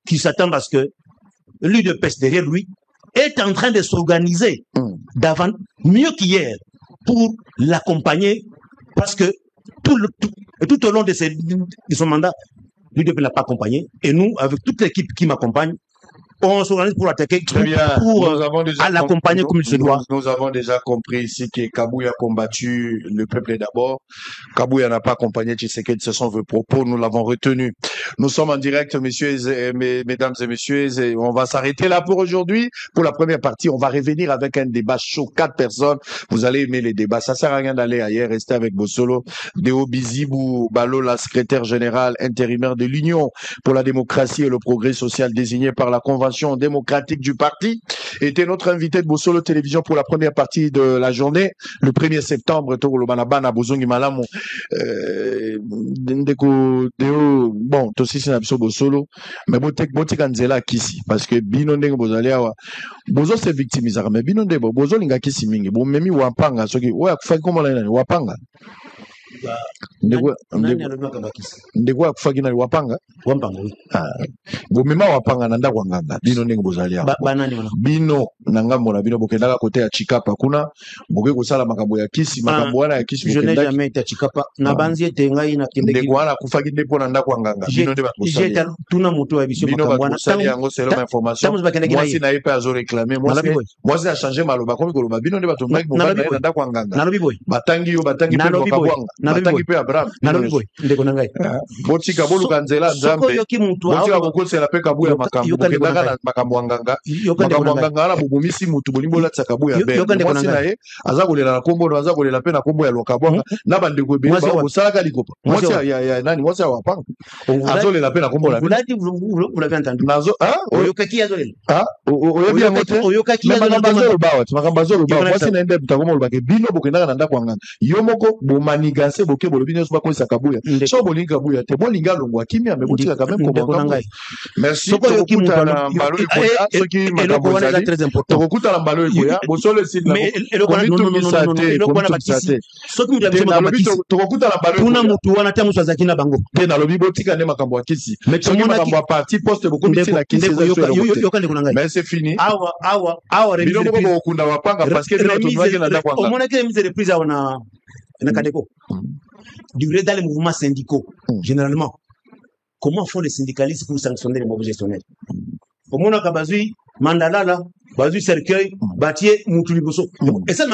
qui s'attend à ce que l'UDPS derrière lui est en train de s'organiser mieux qu'hier pour l'accompagner, parce que tout au long de son mandat, l'UDPS ne l'a pas accompagné. Et nous, avec toute l'équipe qui m'accompagne, on s'organise pour attaquer, pour l'accompagner comme il se doit. Nous avons déjà compris ici que Kabouya a combattu le peuple d'abord. Kabouya n'a pas accompagné Tshisekedi, ce sont vos propos, nous l'avons retenu. Nous sommes en direct, mesdames et messieurs, et on va s'arrêter là pour aujourd'hui. Pour la première partie, on va revenir avec un débat chaud, 4 personnes. Vous allez aimer les débats. Ça sert à rien d'aller ailleurs, restez avec Bossolo. Deo Bizibou Balola, secrétaire général intérimaire de l'Union pour la démocratie et le progrès social désigné par la Convention démocratique du parti, était notre invité de Bossolo Télévision pour la première partie de la journée, le 1er septembre. Bon, aussi c'est un Bossolo, mais botek anzela kisi parce que bino ndenge bozali awa bozo se victimisera, mais bino ndebo bozo linga kisi mingi bo memi wapanga soki oya kufaki komo la nani wapanga ndeko akufaki na wapanga bomema wapanga na ndako nganga bino ndenge bozali awa bino na ngambo na bino bokendaka kote ya Chikapa kuna boke kosala makambo ya kisi makambo wana ya kisi je n'ai jamais été à Chikapa na banzi ete ngai na kende ndeko wana akufaki nde pona ndako nganga bino nde bakosali tuna moto ya biso makambo wana tali yango selon information moi si na yepe azo réclamer moi si a changé maloba komi koloba bino nde batomaki bomba na ndako nganga batangi yo batangi pe bakabwanga batangi pe Abraham ndeko na ngai botika boluka nzela nzambe botika kokosela pe Kabuya makambo bokendaka na makambo nganga na bobomisi mutu bolingo latisa Kabuya be mwasi na ye aza kolela na kombo aza kolela pe na kombo ya lokabwanga na bandeko ebele bakosalaka likopa mwasi ya nani mwasi ya wapanga azolela pe na kombo la oyokaki azolela oyebi yango te makambo azoloba mwasi na ye nde butango molobake bino bokendaka na ndako nganga yo moko bomanigase boke bolobi nyonso bakoyisa Kabuya so bolingi Kabuya te bolinga longwa kimia me botika quand même kombo merci tokokuta na mbalo ekoya soki makambo ezali tokokuta na mbalo ekoya bosolo esili na komitumisa te tokokuta na mbalo kuna mutu wana te musu azaki na bango te nalobi botika nde makambo ya kisi soki makambo ya parti poste bokomisi na kisi mais c'est fini awa bino moko bokokunda wapanga parce que bino tondwaki na ndako anga omonaki remise de prise awa na Kadeko durée dans les mouvements syndicaux généralement. Comment font les syndicalistes pour sanctionner les mauvais gestionnaires? Au moins, Kabazui, Mandalala, Bazui Cercueil, Batier, Moutuliboso. Et ça,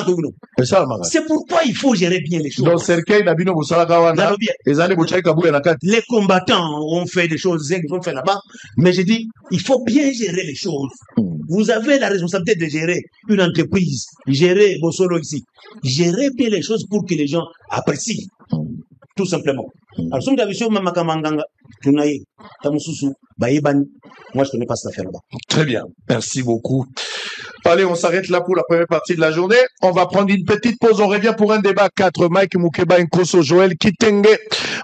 c'est pourquoi il faut gérer bien les choses. Donc, Cercueil, Nabino Boussala, les combattants ont fait des choses, ils ont fait là-bas. Mais j'ai dit, il faut bien gérer les choses. Vous avez la responsabilité de gérer une entreprise, gérer Bossolo ici. Gérer bien les choses pour que les gens apprécient. Tout simplement. Alors, si vous avez Makamanganga, moi, je connais pas cette affaire-là. Très bien. Merci beaucoup. Allez, on s'arrête là pour la première partie de la journée. On va prendre une petite pause. On revient pour un débat 4. Mike Moukeba, Nkoso, Joël Kitenge.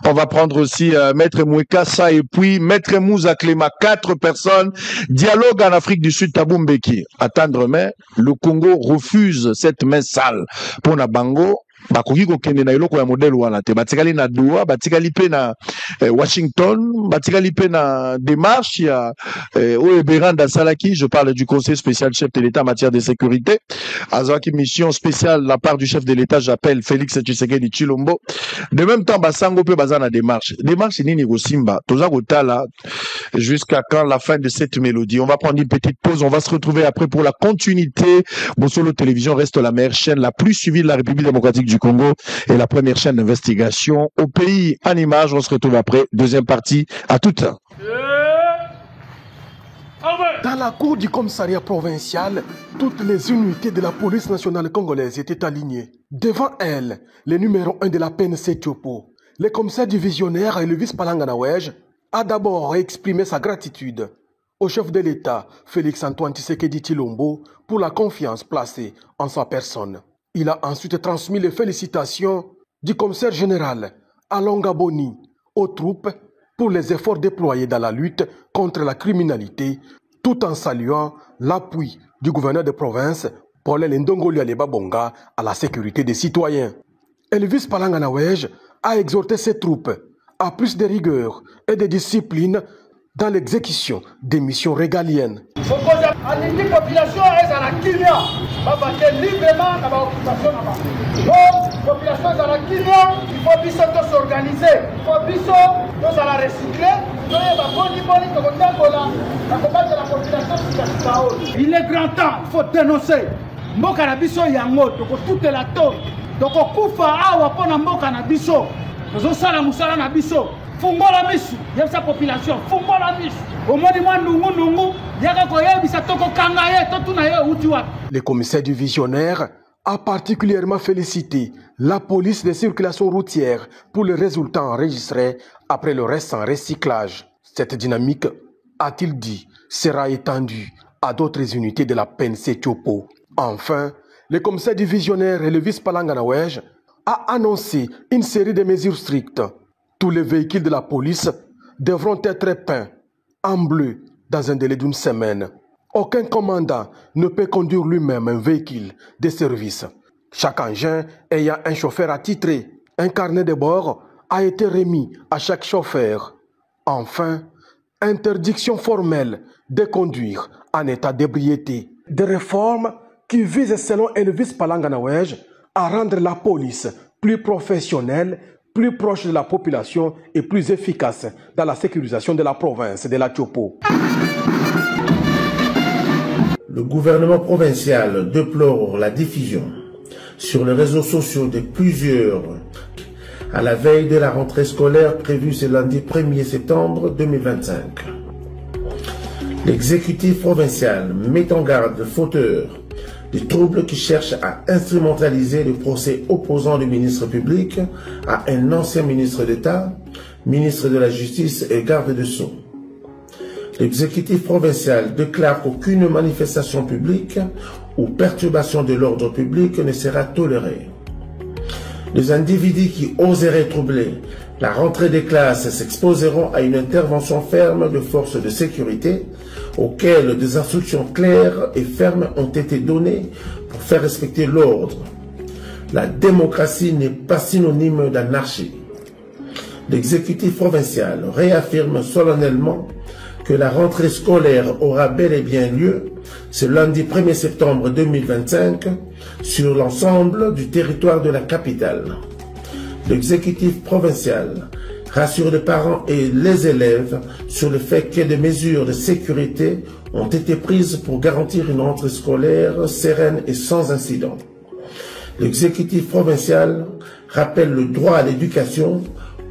On va prendre aussi Maître Mouekassa et puis Maître Mouza Cléma. 4 personnes. Dialogue en Afrique du Sud, Tabumbeki. Attendre, mais le Congo refuse cette main sale. Pour Nabango, bakoki kokende na eloko ya modèle wana te batikali na Doha batikali pe na Washington batikali pe na démarche ya oyo Beranda Salaki, je parle du conseil spécial chef de l'État en matière de sécurité azwaki mission spéciale de la part du chef de l'État, j'appelle Félix Tshisekedi Tshilombo. De même temps basango pe baza na démarche nini kosimba toza kotala jusqu'à quand la fin de cette mélodie. On va prendre une petite pause, on va se retrouver après pour la continuité. Bossolo Télévision reste la meilleure chaîne la plus suivie de la République démocratique du Congo et la première chaîne d'investigation au pays en images. On se retrouve après, deuxième partie, à tout à l'heure. Dans la cour du commissariat provincial, toutes les unités de la police nationale congolaise étaient alignées. Devant elle, le numéro 1 de la PNC Tiopo, le commissaire divisionnaire et le vice-Palanganawej, a d'abord exprimé sa gratitude au chef de l'État, Félix-Antoine Tshisekedi Tshilombo, pour la confiance placée en sa personne. Il a ensuite transmis les félicitations du commissaire général Alonga Boni aux troupes pour les efforts déployés dans la lutte contre la criminalité, tout en saluant l'appui du gouverneur de province, Paul Ndongoli Aleba Bonga, à la sécurité des citoyens. Elvis Palanganawej a exhorté ses troupes à plus de rigueur et de discipline dans l'exécution des missions régaliennes. La population est à la Kenya, librement dans l'occupation. La population est à la Kenya, il faut bien s'organiser, il faut bien la recycler. Il est grand temps, il faut dénoncer. Mboka na biso yango, toute la tombe. Donc kufa awa pona mboka na biso. Nous sala musala na biso. Fungola misu, y'a sa population, fungola misu. Le commissaire du visionnaire a particulièrement félicité la police de circulation routière pour le résultat enregistré après le récent recyclage. Cette dynamique, a-t-il dit, sera étendue à d'autres unités de la PNC Tiopo. Enfin, le commissaire du visionnaire Elvis Palanganawej a annoncé une série de mesures strictes. Tous les véhicules de la police devront être peints en bleu dans un délai d'une semaine. Aucun commandant ne peut conduire lui-même un véhicule de service. Chaque engin ayant un chauffeur attitré, un carnet de bord a été remis à chaque chauffeur. Enfin, interdiction formelle de conduire en état d'ébriété. Des réformes qui visent, selon Elvis Palanganawej, à rendre la police plus professionnelle, plus proche de la population et plus efficace dans la sécurisation de la province de la Tiopo. Le gouvernement provincial déplore la diffusion sur les réseaux sociaux de plusieurs à la veille de la rentrée scolaire prévue ce lundi 1er septembre 2025. L'exécutif provincial met en garde le fauteur des troubles qui cherchent à instrumentaliser le procès opposant le ministre public à un ancien ministre d'État, ministre de la Justice et garde des Sceaux. L'exécutif provincial déclare qu'aucune manifestation publique ou perturbation de l'ordre public ne sera tolérée. Les individus qui oseraient troubler la rentrée des classes s'exposeront à une intervention ferme de forces de sécurité auxquelles des instructions claires et fermes ont été données pour faire respecter l'ordre. La démocratie n'est pas synonyme d'anarchie. L'exécutif provincial réaffirme solennellement que la rentrée scolaire aura bel et bien lieu ce lundi 1er septembre 2025 sur l'ensemble du territoire de la capitale. L'exécutif provincial rassure les parents et les élèves sur le fait que des mesures de sécurité ont été prises pour garantir une rentrée scolaire sereine et sans incident. L'exécutif provincial rappelle le droit à l'éducation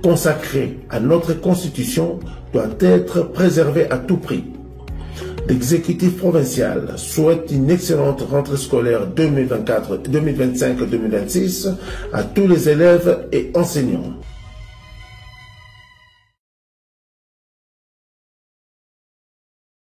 consacré à notre Constitution doit être préservé à tout prix. L'exécutif provincial souhaite une excellente rentrée scolaire 2025-2026 à tous les élèves et enseignants.